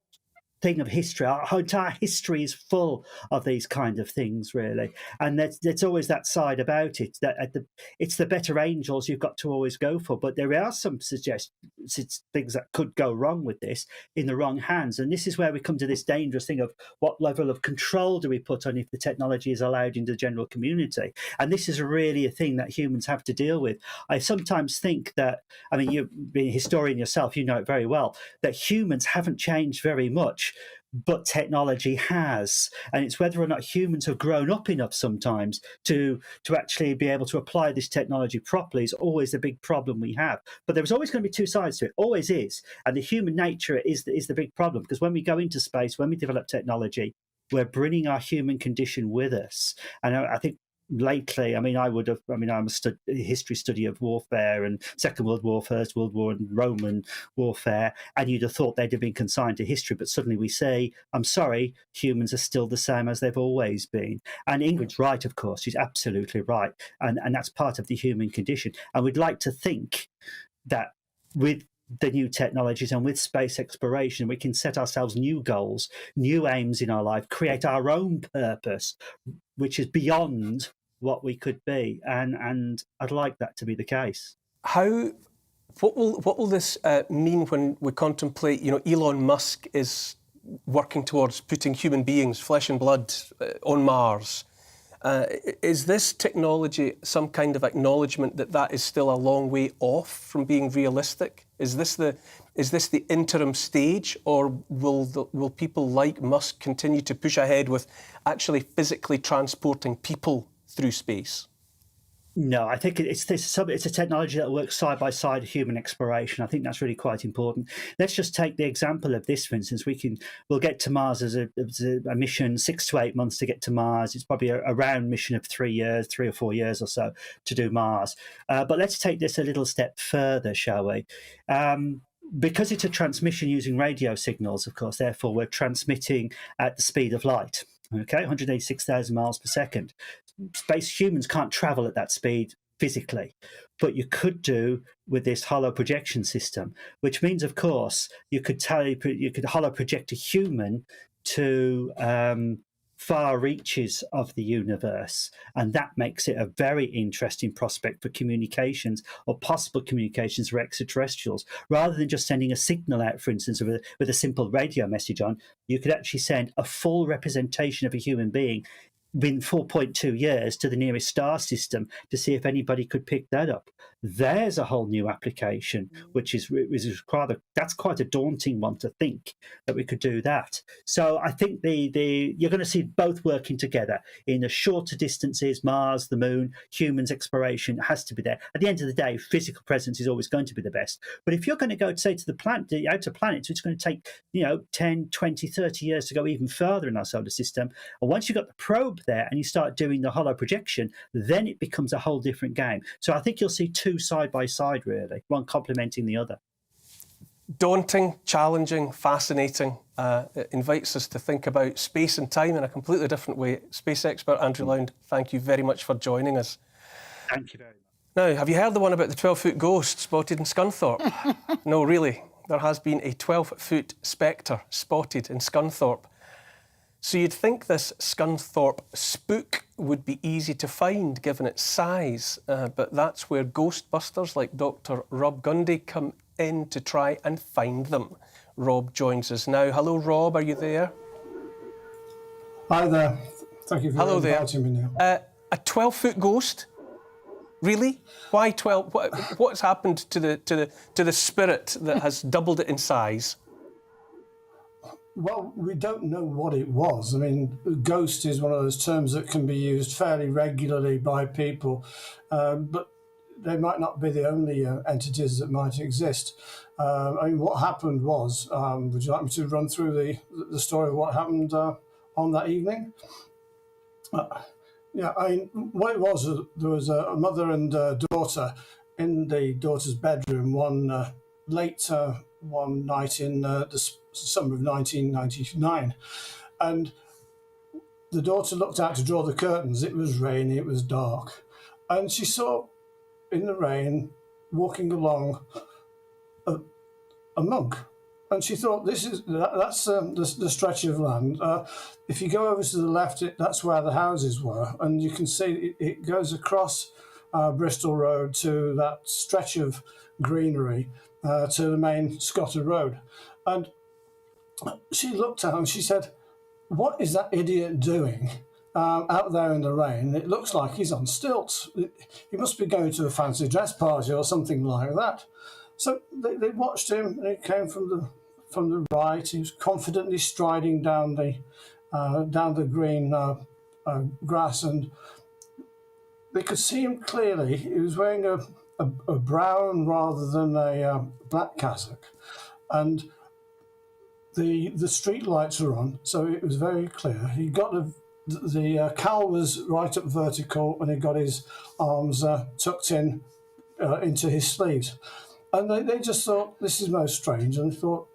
thing of history. Our entire history is full of these kind of things, really. And there's always that side about it, that it's the better angels you've got to always go for. But there are some things that could go wrong with this in the wrong hands. And this is where we come to this dangerous thing of what level of control do we put on if the technology is allowed into the general community. And this is really a thing that humans have to deal with. I sometimes think that, I mean, you've been a historian yourself, you know it very well, that humans haven't changed very much, but technology has. And it's whether or not humans have grown up enough sometimes to actually be able to apply this technology properly is always the big problem we have. But there's always going to be two sides to it, always is. And the human nature is the big problem, because when we go into space, when we develop technology, we're bringing our human condition with us. And I think lately, I'm a history study of warfare and Second World War, First World War and Roman warfare, and you'd have thought they'd have been consigned to history, but suddenly we say, I'm sorry, humans are still the same as they've always been. And Ingrid's right, of course, she's absolutely right, and that's part of the human condition. And we'd like to think that with the new technologies and with space exploration, we can set ourselves new goals, new aims in our life, create our own purpose, which is beyond what we could be, and I'd like that to be the case. What will this mean when we contemplate? Elon Musk is working towards putting human beings, flesh and blood, on Mars. Is this technology some kind of acknowledgement that that is still a long way off from being realistic? Is this the interim stage, or will people like Musk continue to push ahead with actually physically transporting people through space? No, I think it's a technology that works side by side with human exploration. I think that's really quite important. Let's just take the example of this, for instance. We'll get to Mars as a mission, 6 to 8 months to get to Mars. It's probably a round mission of 3 or 4 years or so to do Mars. But let's take this a little step further, shall we? Because it's a transmission using radio signals, of course, therefore we're transmitting at the speed of light. Okay, 186,000 miles per second. Space humans can't travel at that speed physically, but you could do with this hollow projection system, which means, of course, you could hollow project a human to far reaches of the universe, and that makes it a very interesting prospect for communications or possible communications for extraterrestrials. Rather than just sending a signal out, for instance, with a simple radio message on, you could actually send a full representation of a human being within 4.2 years to the nearest star system to see if anybody could pick that up. There's a whole new application, which is that's quite a daunting one to think that we could do that. So I think you're going to see both working together in the shorter distances, Mars, the moon, humans exploration has to be there. At the end of the day, physical presence is always going to be the best. But if you're going to go, say, to the outer planets, it's going to take 10, 20, 30 years to go even further in our solar system. And once you've got the probe there and you start doing the hollow projection, then it becomes a whole different game. So I think you'll see two side by side, really, one complementing the other. Daunting, challenging, fascinating. It invites us to think about space and time in a completely different way. Space expert Andrew Lound, thank you very much for joining us. Thank you very much. Now, have you heard the one about the 12-foot ghost spotted in Scunthorpe? No, really. There has been a 12-foot spectre spotted in Scunthorpe. So you'd think this Scunthorpe spook would be easy to find given its size, but that's where Ghostbusters like Dr. Rob Gundy come in to try and find them. Rob joins us now. Hello, Rob, are you there? Hi there. Thank you for inviting me now. A 12-foot ghost? Really? Why 12? What's happened to the spirit that has doubled it in size? Well, we don't know what it was. I mean, ghost is one of those terms that can be used fairly regularly by people, but they might not be the only entities that might exist. I mean, what happened was, would you like me to run through the story of what happened on that evening? Yeah, I mean, what it was, there was a mother and daughter in the daughter's bedroom one night in the summer of 1999, and the daughter looked out to draw the curtains. It was rainy, it was dark, and she saw in the rain walking along a monk, and she thought, that's the stretch of land. If you go over to the left, that's where the houses were, and you can see it goes across Bristol Road to that stretch of greenery to the main Scotter Road. And she looked out and she said, "What is that idiot doing out there in the rain? It looks like he's on stilts. He must be going to a fancy dress party or something like that." So they watched him, and he came from the right. He was confidently striding down the green grass, and they could see him clearly. He was wearing a brown rather than a black cassock, and the street lights were on, so it was very clear. He got the cowl was right up vertical, and he got his arms tucked in into his sleeves. And they just thought, this is most strange, and thought,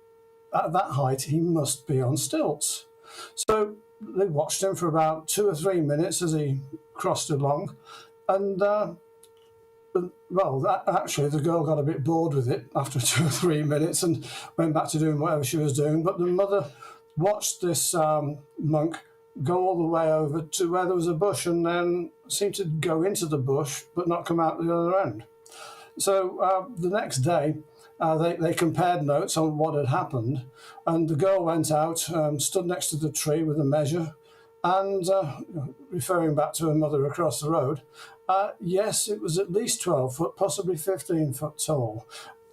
at that height, he must be on stilts. So they watched him for about 2 or 3 minutes as he crossed along, and actually the girl got a bit bored with it after 2 or 3 minutes and went back to doing whatever she was doing. But the mother watched this monk go all the way over to where there was a bush, and then seemed to go into the bush but not come out the other end. So the next day, they compared notes on what had happened, and the girl went out, stood next to the tree with a measure, And referring back to her mother across the road, yes, it was at least 12 foot, possibly 15 foot tall.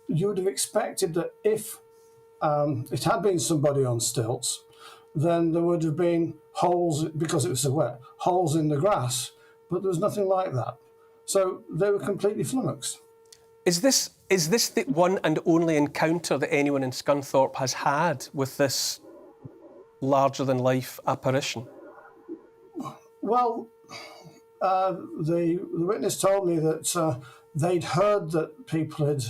You would have expected that if it had been somebody on stilts, then there would have been holes, because it was so wet, holes in the grass, but there was nothing like that. So they were completely flummoxed. Is this the one and only encounter that anyone in Scunthorpe has had with this larger-than-life apparition? Well, the witness told me that they'd heard that people had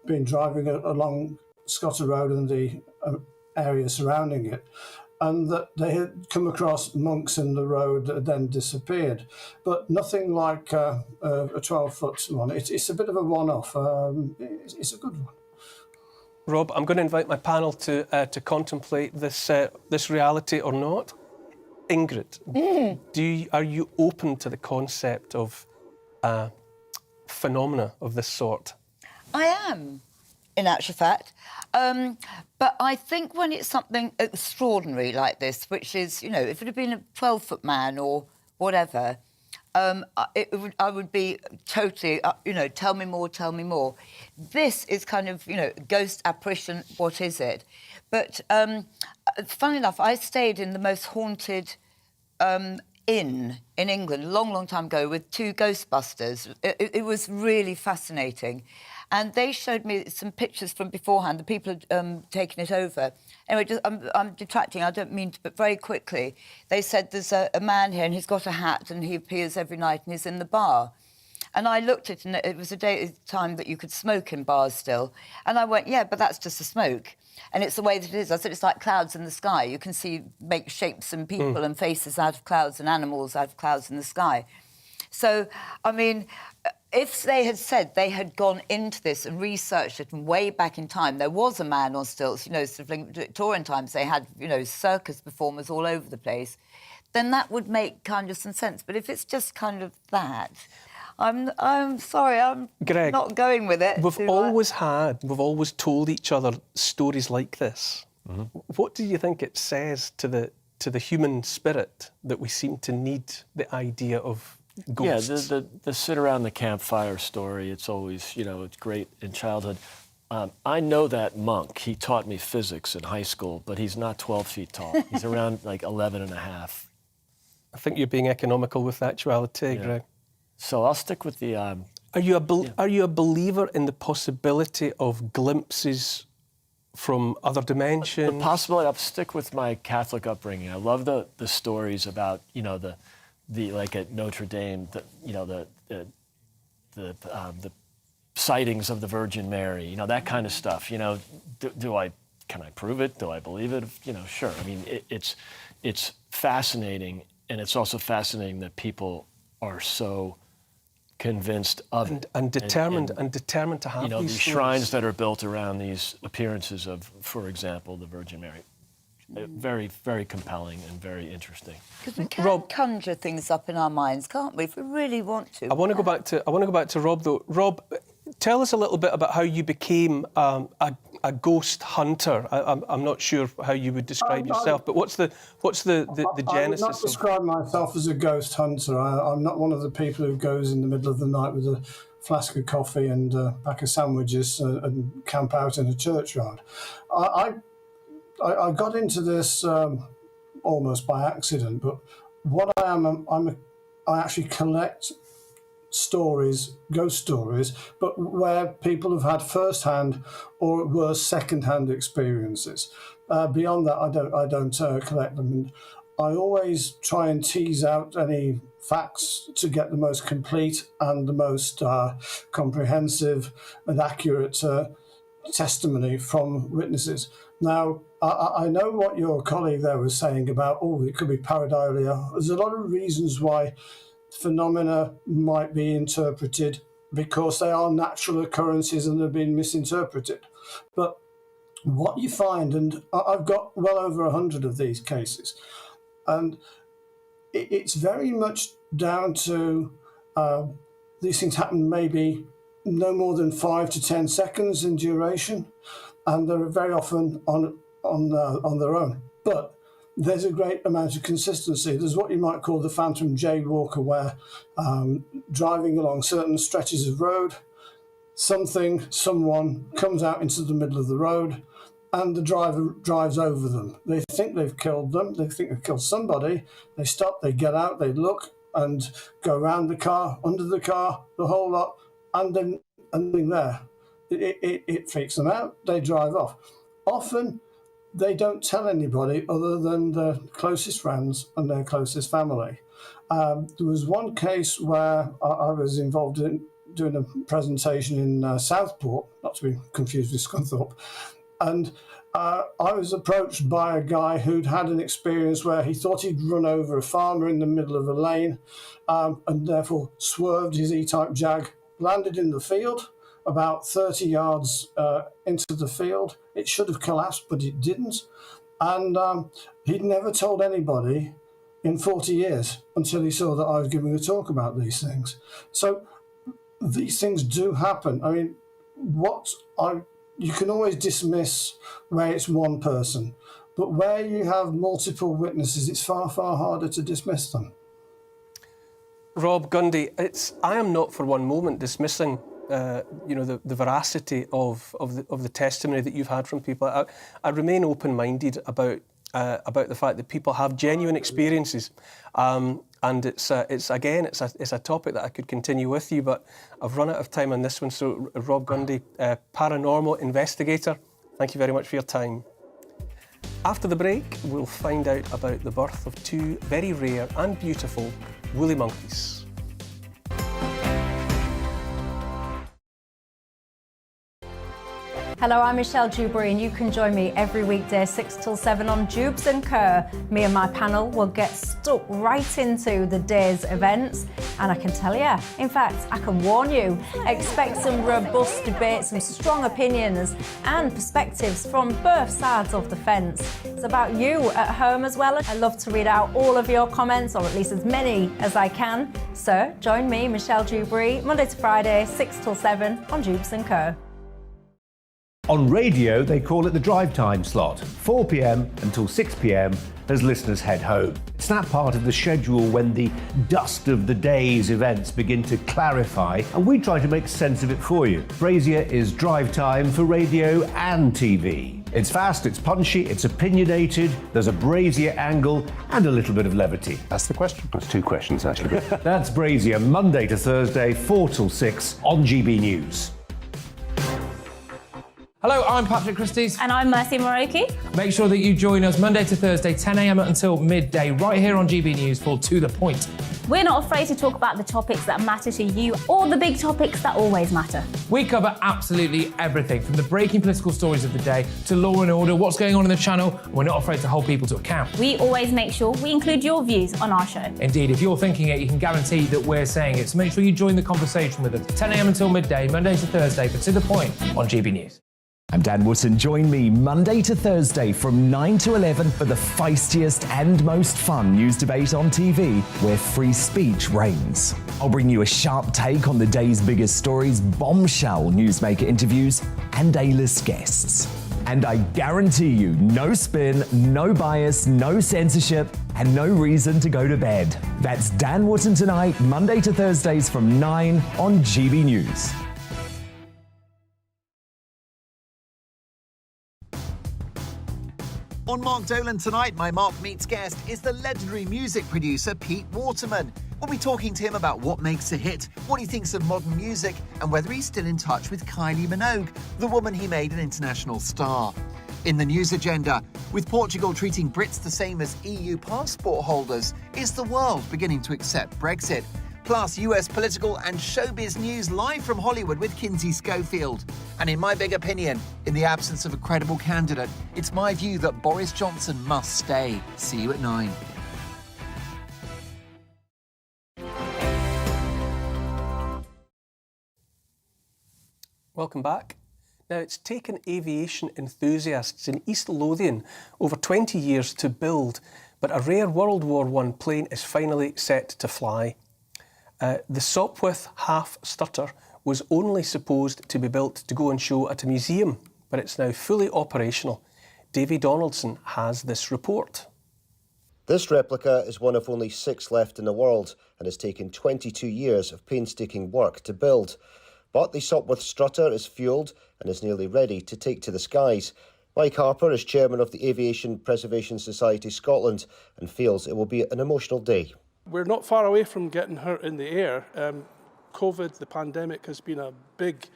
been driving along Scotter Road and the area surrounding it, and that they had come across monks in the road that had then disappeared, but nothing like a 12-foot one. It's a bit of a one-off. It's a good one. Rob, I'm going to invite my panel to contemplate this reality or not. Ingrid, are you open to the concept of phenomena of this sort? I am, in actual fact. But I think when it's something extraordinary like this, which is, you know, if it had been a 12-foot man or whatever, I would be totally, you know, tell me more, tell me more. This is kind of, you know, ghost apparition, what is it? But funnily enough, I stayed in the most haunted inn in England a long, long time ago with 2 Ghostbusters. It was really fascinating. And they showed me some pictures from beforehand. The people had taken it over. Anyway, I'm detracting, I don't mean to, but very quickly, they said there's a man here and he's got a hat and he appears every night and he's in the bar. And I looked at it and it was a time that you could smoke in bars still. And I went, yeah, but that's just a smoke. And it's the way that it is. I said, it's like clouds in the sky. You can make shapes and people and faces out of clouds and animals out of clouds in the sky. So, I mean, if they had said they had gone into this and researched it, and way back in time, there was a man on stilts, you know, sort of Victorian times, they had, you know, circus performers all over the place, then that would make kind of some sense. But if it's just kind of that, I'm sorry, I'm Greg, not going with it. We've always told each other stories like this. Mm-hmm. What do you think it says to the human spirit that we seem to need the idea of ghosts? Yeah, the sit around the campfire story, it's always, you know, it's great in childhood. I know that monk. He taught me physics in high school, but he's not 12 feet tall. He's around like 11 and a half. I think you're being economical with actuality, Greg. So I'll stick with the... Are you a believer in the possibility of glimpses from other dimensions? The possibility, I'll stick with my Catholic upbringing. I love the stories about, you know, the like at Notre Dame, the sightings of the Virgin Mary, you know, that kind of stuff. You know, can I prove it? Do I believe it? You know, sure. I mean, it's fascinating, and it's also fascinating that people are so convinced of it and determined to have, you know, these shrines that are built around these appearances of, for example, the Virgin Mary. Very, very compelling and very interesting. Because we can conjure things up in our minds, can't we? If we really want to. I want to go back to Rob though. Rob, tell us a little bit about how you became a ghost hunter. I'm not sure how you would describe yourself, but what's the genesis? I would not describe myself as a ghost hunter. I'm not one of the people who goes in the middle of the night with a flask of coffee and a pack of sandwiches and camp out in a churchyard. I got into this almost by accident, but what I am, I actually collect stories, ghost stories, but where people have had first-hand or worse second-hand experiences. Beyond that, I don't collect them, and I always try and tease out any facts to get the most complete and the most comprehensive and accurate testimony from witnesses. Now, I know what your colleague there was saying about, it could be pareidolia. There's a lot of reasons why phenomena might be interpreted because they are natural occurrences and have been misinterpreted. But what you find, and I've got well over 100 of these cases, and it's very much down to these things happen maybe no more than 5 to 10 seconds in duration, and they're very often on their own. But there's a great amount of consistency. There's what you might call the phantom jaywalker, where driving along certain stretches of road, someone comes out into the middle of the road and the driver drives over them. They think they've killed them. They think they've killed somebody. They stop, they get out, they look and go around the car, under the car, the whole lot, and then there. It freaks them out. They drive off. Often, they don't tell anybody other than their closest friends and their closest family. There was one case where I was involved in doing a presentation in Southport, not to be confused with Scunthorpe, and I was approached by a guy who'd had an experience where he thought he'd run over a farmer in the middle of a lane and therefore swerved his E-type Jag, landed in the field, about 30 yards into the field. It should have collapsed, but it didn't. And he'd never told anybody in 40 years until he saw that I was giving a talk about these things. So these things do happen. I mean, you can always dismiss where it's one person, but where you have multiple witnesses, it's far, far harder to dismiss them. Rob Gundy, I am not for one moment dismissing the veracity of the testimony that you've had from people. I remain open-minded about the fact that people have genuine experiences, and it's a topic that I could continue with you, but I've run out of time on this one. So, Rob Gundy, paranormal investigator, thank you very much for your time. After the break, we'll find out about the birth of two very rare and beautiful woolly monkeys. Hello, I'm Michelle Dewberry, and you can join me every weekday 6 till 7 on Jubes and Kerr. Me and my panel will get stuck right into the day's events, and I can tell you, in fact, I can warn you, expect some robust debates, some strong opinions and perspectives from both sides of the fence. It's about you at home as well. I love to read out all of your comments, or at least as many as I can. So join me, Michelle Dewberry, Monday to Friday, 6 till 7 on Jubes and Kerr. On radio, they call it the drive time slot, 4 p.m. until 6 p.m. as listeners head home. It's that part of the schedule when the dust of the day's events begin to clarify, and we try to make sense of it for you. Brazier is drive time for radio and TV. It's fast, it's punchy, it's opinionated, there's a Brazier angle and a little bit of levity. That's the question. That's two questions, actually. That's Brazier, Monday to Thursday, 4 till 6 on GB News. Hello, I'm Patrick Christie's. And I'm Mercy Moroki. Make sure that you join us Monday to Thursday, 10 a.m. until midday, right here on GB News for To The Point. We're not afraid to talk about the topics that matter to you, or the big topics that always matter. We cover absolutely everything, from the breaking political stories of the day to law and order, what's going on in the channel. We're not afraid to hold people to account. We always make sure we include your views on our show. Indeed, if you're thinking it, you can guarantee that we're saying it. So make sure you join the conversation with us, 10 a.m. until midday, Monday to Thursday, for To The Point on GB News. I'm Dan Wootton. Join me Monday to Thursday from 9 to 11 for the feistiest and most fun news debate on TV, where free speech reigns. I'll bring you a sharp take on the day's biggest stories, bombshell newsmaker interviews, and A-list guests. And I guarantee you, no spin, no bias, no censorship, and no reason to go to bed. That's Dan Wootton tonight, Monday to Thursdays from 9 on GB News. On Mark Dolan tonight, my Mark Meets guest is the legendary music producer Pete Waterman. We'll be talking to him about what makes a hit, what he thinks of modern music, and whether he's still in touch with Kylie Minogue, the woman he made an international star. In the news agenda, with Portugal treating Brits the same as EU passport holders, is the world beginning to accept Brexit? Plus, US political and showbiz news live from Hollywood with Kinsey Schofield. And in my big opinion, in the absence of a credible candidate, it's my view that Boris Johnson must stay. See you at 9. Welcome back. Now, it's taken aviation enthusiasts in East Lothian over 20 years to build, but a rare World War I plane is finally set to fly. The Sopwith Half Stutter was only supposed to be built to go on show at a museum, but it's now fully operational. Davy Donaldson has this report. This replica is one of only 6 left in the world and has taken 22 years of painstaking work to build. But the Sopwith strutter is fuelled and is nearly ready to take to the skies. Mike Harper is chairman of the Aviation Preservation Society Scotland and feels it will be an emotional day. We're not far away from getting her in the air. COVID, the pandemic, has been a big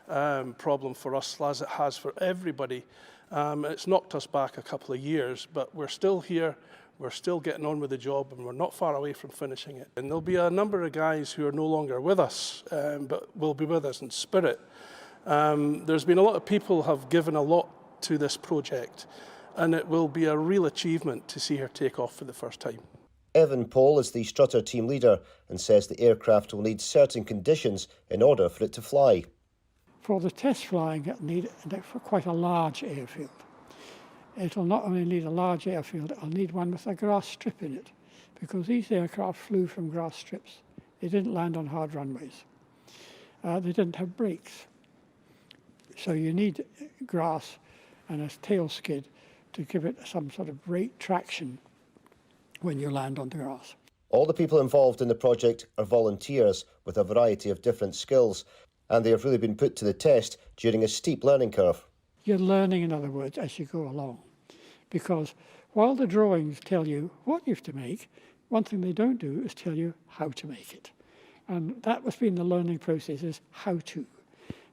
problem for us, as it has for everybody. It's knocked us back a couple of years, but we're still here. We're still getting on with the job, and we're not far away from finishing it. And there'll be a number of guys who are no longer with us, but will be with us in spirit. There's been a lot of people have given a lot to this project, and it will be a real achievement to see her take off for the first time. Evan Pole is the strutter team leader and says the aircraft will need certain conditions in order for it to fly. For the test flying, it'll need quite a large airfield. It'll not only need a large airfield, it'll need one with a grass strip in it, because these aircraft flew from grass strips. They didn't land on hard runways. They didn't have brakes. So you need grass and a tail skid to give it some sort of brake traction when you land on the grass. All the people involved in the project are volunteers with a variety of different skills, and they have really been put to the test during a steep learning curve. You're learning, in other words, as you go along. Because while the drawings tell you what you have to make, one thing they don't do is tell you how to make it. And that has been the learning process, is how to.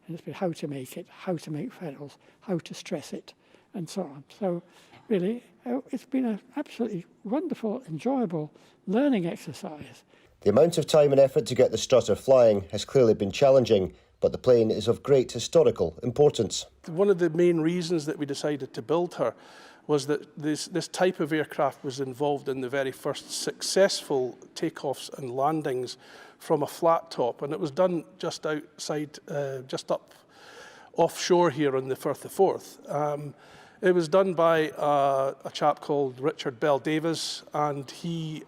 And it's been how to make it, how to make ferrules, how to stress it, and so on. So really, it's been an absolutely wonderful, enjoyable learning exercise. The amount of time and effort to get the strutter flying has clearly been challenging, but the plane is of great historical importance. One of the main reasons that we decided to build her was that this type of aircraft was involved in the very first successful takeoffs and landings from a flat top, and it was done just outside, just up offshore here on the Firth of Forth. It was done by a chap called Richard Bell Davis, and he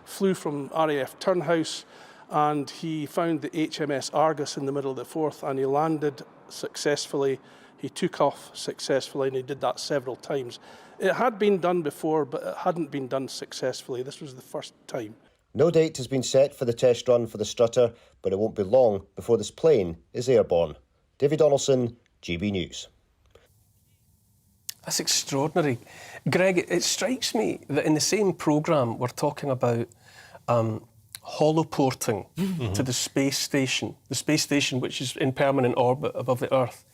flew from RAF Turnhouse, and he found the HMS Argus in the middle of the Forth, and he landed successfully. He took off successfully, and he did that several times. It had been done before, but it hadn't been done successfully. This was the first time. No date has been set for the test run for the strutter, but it won't be long before this plane is airborne. David Donaldson, GB News. That's extraordinary. Greg, it strikes me that in the same programme we're talking about holoporting to the space station which is in permanent orbit above the Earth.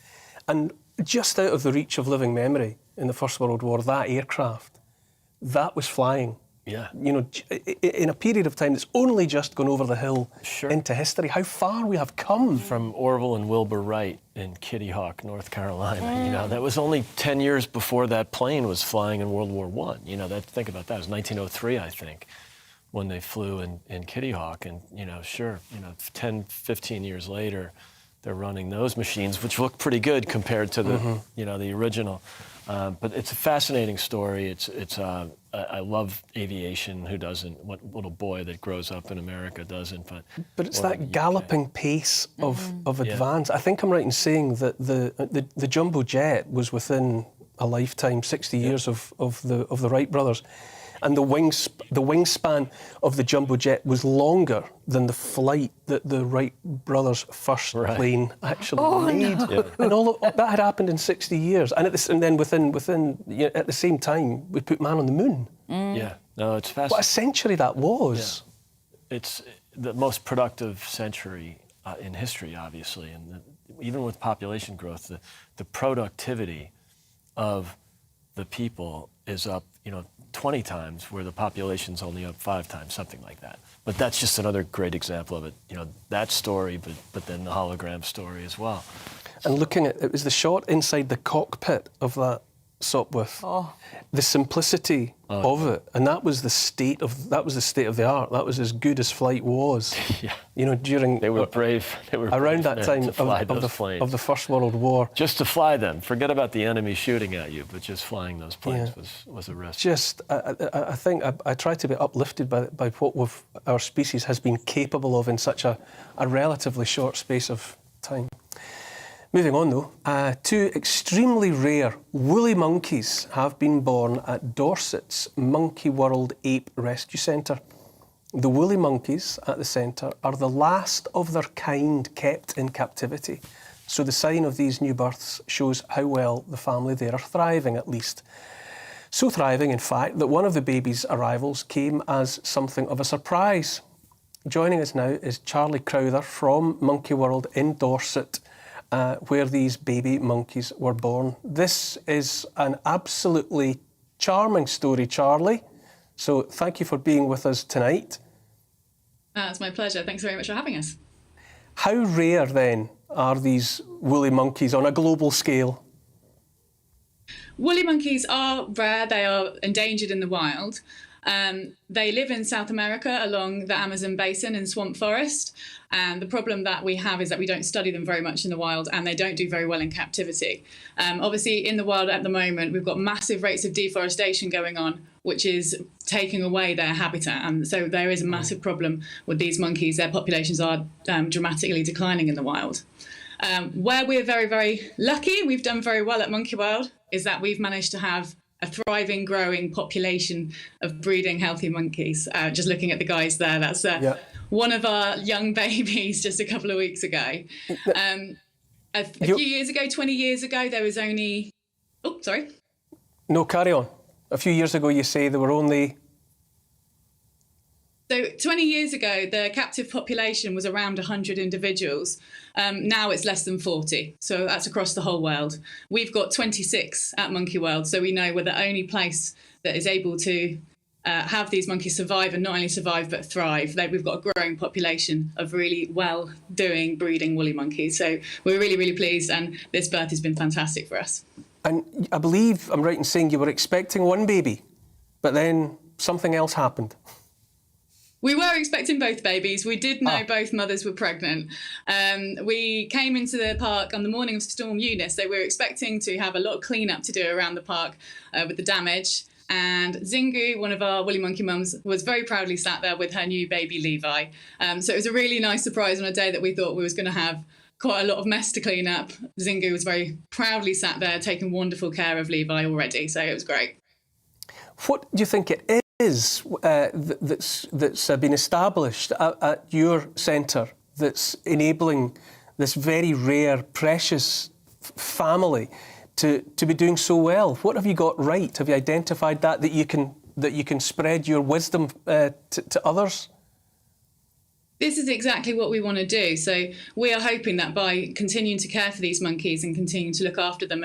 And just out of the reach of living memory in the First World War, that aircraft, that was flying. Yeah. You know, in a period of time that's only just gone over the hill into history. How far we have come. From Orville and Wilbur Wright in Kitty Hawk, North Carolina. You know, that was only 10 years before that plane was flying in World War I. You know, think about that. It was 1903, I think, when they flew in Kitty Hawk. And, 10, 15 years later, they're running those machines, which look pretty good compared to the, the original. But it's a fascinating story. I love aviation. Who doesn't? What little boy that grows up in America doesn't? But it's that galloping pace of advance. I think I'm right in saying that the jumbo jet was within a lifetime, 60 years of the Wright brothers. And the wingspan of the jumbo jet was longer than the flight that the Wright brothers' first plane actually made. No. Yeah. And all of that had happened in 60 years. And then within at the same time, we put man on the moon. Yeah, no, it's fascinating. What a century that was. Yeah. It's the most productive century in history, obviously. And even with population growth, the productivity of the people is up, 20 times, where the population's only up 5 times, something like that. But that's just another great example of it. That story, but then the hologram story as well. And looking at it was the shot inside the cockpit of that Sopwith. The simplicity of it, and that was the state of the art. That was as good as flight was. Yeah. During they were brave. They were around brave that time of the First World War. Just to fly them. Forget about the enemy shooting at you, but just flying those planes was a risk. I think I try to be uplifted by what our species has been capable of in such a relatively short space of time. Moving on though, two extremely rare woolly monkeys have been born at Dorset's Monkey World Ape Rescue Centre. The woolly monkeys at the centre are the last of their kind kept in captivity. So the sign of these new births shows how well the family there are thriving, at least. So thriving, in fact, that one of the baby's arrivals came as something of a surprise. Joining us now is Charlie Crowther from Monkey World in Dorset, where these baby monkeys were born. This is an absolutely charming story, Charlie. So thank you for being with us tonight. It's my pleasure. Thanks very much for having us. How rare, then, are these woolly monkeys on a global scale? Woolly monkeys are rare. They are endangered in the wild. They live in South America along the Amazon basin in swamp forest. And the problem that we have is that we don't study them very much in the wild, and they don't do very well in captivity. Obviously, in the wild at the moment, we've got massive rates of deforestation going on, which is taking away their habitat. And so there is a massive problem with these monkeys. Their populations are dramatically declining in the wild. Where we're very, very lucky, we've done very well at Monkey World, is that we've managed to have a thriving, growing population of breeding healthy monkeys. Just looking at the guys there, that's one of our young babies just a couple of weeks ago. A few years ago, 20 years ago, there was only... Oh, sorry. No, carry on. A few years ago, you say there were only... So 20 years ago, the captive population was around 100 individuals. Now it's less than 40. So that's across the whole world. We've got 26 at Monkey World. So we know we're the only place that is able to have these monkeys survive, and not only survive, but thrive. We've got a growing population of really well-doing, breeding woolly monkeys. So we're really, really pleased. And this birth has been fantastic for us. And I believe I'm right in saying you were expecting one baby, but then something else happened. We were expecting both babies. We did know both mothers were pregnant. We came into the park on the morning of Storm Eunice, so we were expecting to have a lot of clean-up to do around the park with the damage. And Zingu, one of our woolly monkey mums, was very proudly sat there with her new baby Levi. So it was a really nice surprise on a day that we thought we was going to have quite a lot of mess to clean up. Zingu was very proudly sat there taking wonderful care of Levi already, so it was great. What do you think it is that's been established at your centre that's enabling this very rare, precious family to be doing so well? What have you got right? Have you identified that you can spread your wisdom to others? This is exactly what we want to do. So we are hoping that by continuing to care for these monkeys and continuing to look after them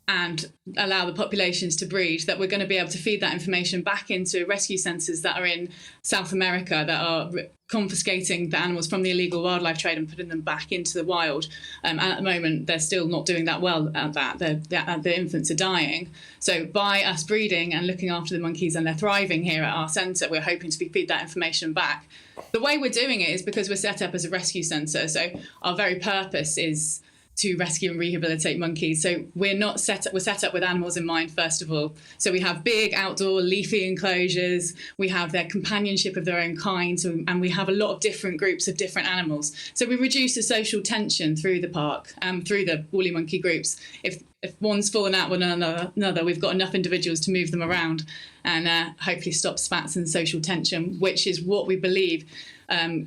and allow the populations to breed, that we're going to be able to feed that information back into rescue centres that are in South America that are confiscating the animals from the illegal wildlife trade and putting them back into the wild. And at the moment, they're still not doing that well at that. The infants are dying. So by us breeding and looking after the monkeys and they're thriving here at our centre, we're hoping to feed that information back. The way we're doing it is because we're set up as a rescue centre. So our very purpose is to rescue and rehabilitate monkeys. So we're set up with animals in mind, first of all. So we have big outdoor leafy enclosures, we have their companionship of their own kind, and we have a lot of different groups of different animals. So we reduce the social tension through the park, through the woolly monkey groups. If one's fallen out with another, we've got enough individuals to move them around and hopefully stop spats and social tension, which is what we believe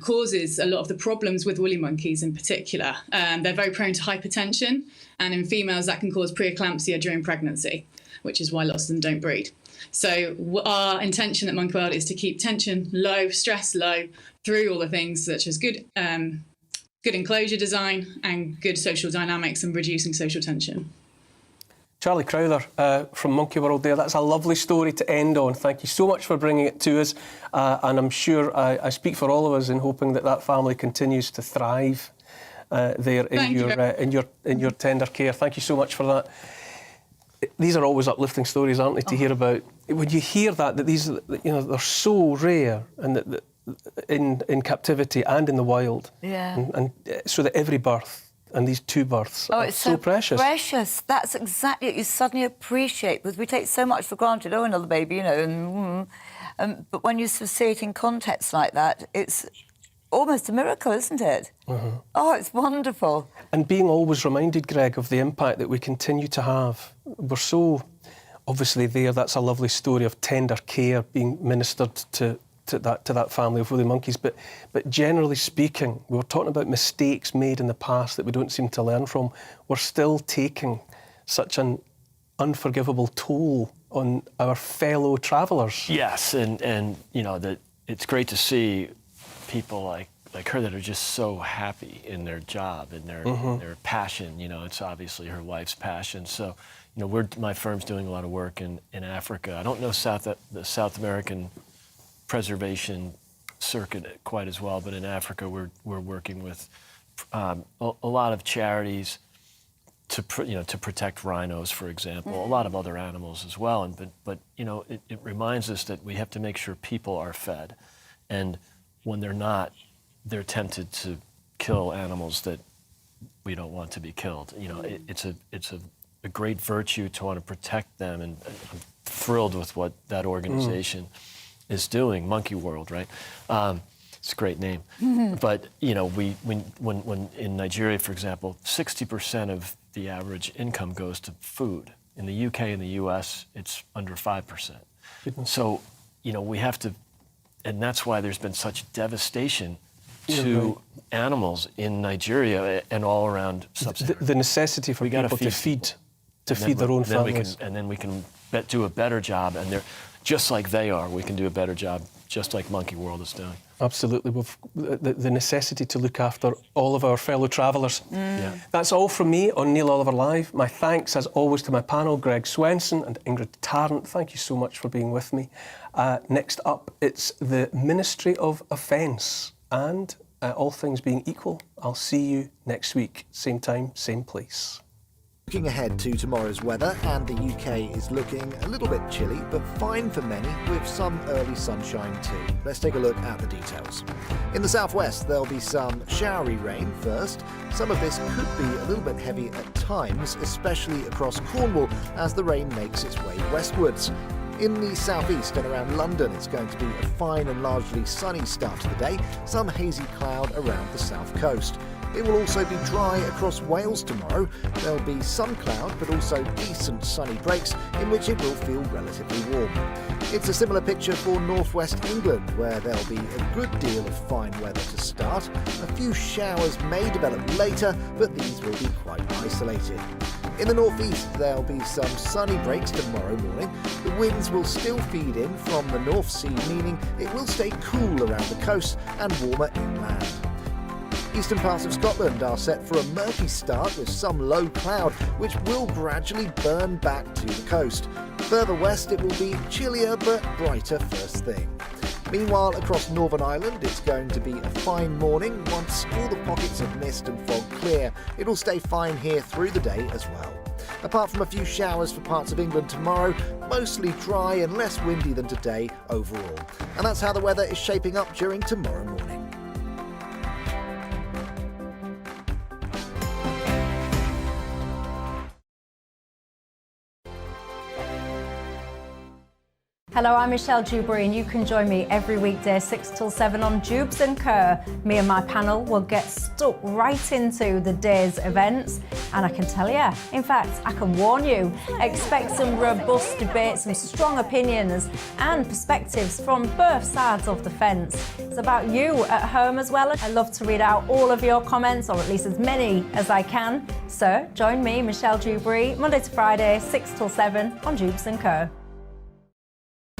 causes a lot of the problems with woolly monkeys in particular. They're very prone to hypertension, and in females that can cause preeclampsia during pregnancy, which is why lots of them don't breed. So our intention at Monkey World is to keep tension low, stress low, through all the things such as good enclosure design and good social dynamics and reducing social tension. Charlie Crowther from Monkey World there. That's a lovely story to end on. Thank you so much for bringing it to us. And I'm sure I speak for all of us in hoping that family continues to thrive there in your tender care. Thank you so much for that. These are always uplifting stories, aren't they, to hear about? When you hear that these, they're so rare and that in captivity and in the wild. Yeah. And so that every birth and these two births are it's so precious. Precious. That's exactly what you suddenly appreciate, because we take so much for granted. Oh, another baby, but when you sort of see it in context like that, it's almost a miracle, isn't it? Oh, it's wonderful. And being always reminded, Greg, of the impact that we continue to have. We're so obviously there. That's a lovely story of tender care being ministered to that family of woolly monkeys. But generally speaking, we were talking about mistakes made in the past that we don't seem to learn from. We're still taking such an unforgivable toll on our fellow travellers. Yes, and you know that it's great to see people like her that are just so happy in their job and their passion. You know, it's obviously her wife's passion. So, you know, my firm's doing a lot of work in Africa. I don't know the South American preservation circuit quite as well, but in Africa we're working with a lot of charities to protect rhinos, for example, a lot of other animals as well. But you know, it reminds us that we have to make sure people are fed, and when they're not, they're tempted to kill animals that we don't want to be killed. You know, it's a great virtue to want to protect them, and I'm thrilled with what that organization is doing, Monkey World, right? It's a great name. But you know, when in Nigeria, for example, 60% of the average income goes to food. In the UK and the US, it's under 5%. So, you know, we have to, and that's why there's been such devastation to animals in Nigeria and all around sub-Saharan. The necessity for people to feed their own families. And then we can do a better job, and they're just like they are. We can do a better job, just like Monkey World is doing. Absolutely. We've the necessity to look after all of our fellow travellers. Yeah. That's all from me on Neil Oliver Live. My thanks, as always, to my panel, Greg Swenson and Ingrid Tarrant. Thank you so much for being with me. Next up, it's the Ministry of Offence. And all things being equal, I'll see you next week. Same time, same place. Looking ahead to tomorrow's weather, and the UK is looking a little bit chilly, but fine for many, with some early sunshine too. Let's take a look at the details. In the southwest, there'll be some showery rain first. Some of this could be a little bit heavy at times, especially across Cornwall, as the rain makes its way westwards. In the southeast and around London, it's going to be a fine and largely sunny start to the day, some hazy cloud around the south coast. It will also be dry across Wales tomorrow. There'll be some cloud, but also decent sunny breaks, in which it will feel relatively warm. It's a similar picture for northwest England, where there'll be a good deal of fine weather to start. A few showers may develop later, but these will be quite isolated. In the northeast, there'll be some sunny breaks tomorrow morning. The winds will still feed in from the North Sea, meaning it will stay cool around the coast and warmer inland. Eastern parts of Scotland are set for a murky start with some low cloud, which will gradually burn back to the coast. Further west, it will be chillier but brighter first thing. Meanwhile, across Northern Ireland, it's going to be a fine morning once all the pockets of mist and fog clear. It'll stay fine here through the day as well. Apart from a few showers for parts of England tomorrow, mostly dry and less windy than today overall. And that's how the weather is shaping up during tomorrow morning. Hello, I'm Michelle Dewberry, and you can join me every weekday 6 till 7 on Jubes and Kerr. Me and my panel will get stuck right into the day's events, and I can tell you, in fact, I can warn you, expect some robust debates, some strong opinions and perspectives from both sides of the fence. It's about you at home as well. I love to read out all of your comments, or at least as many as I can. So join me, Michelle Dewberry, Monday to Friday, 6 till 7 on Jubes and Kerr.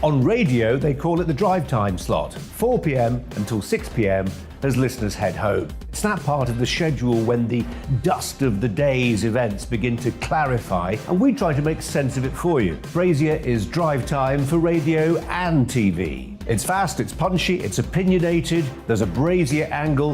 On radio, they call it the drive time slot, 4 p.m. until 6 p.m. as listeners head home. It's that part of the schedule when the dust of the day's events begin to clarify, and we try to make sense of it for you. Brazier is drive time for radio and TV. It's fast, it's punchy, it's opinionated, there's a brazier angle,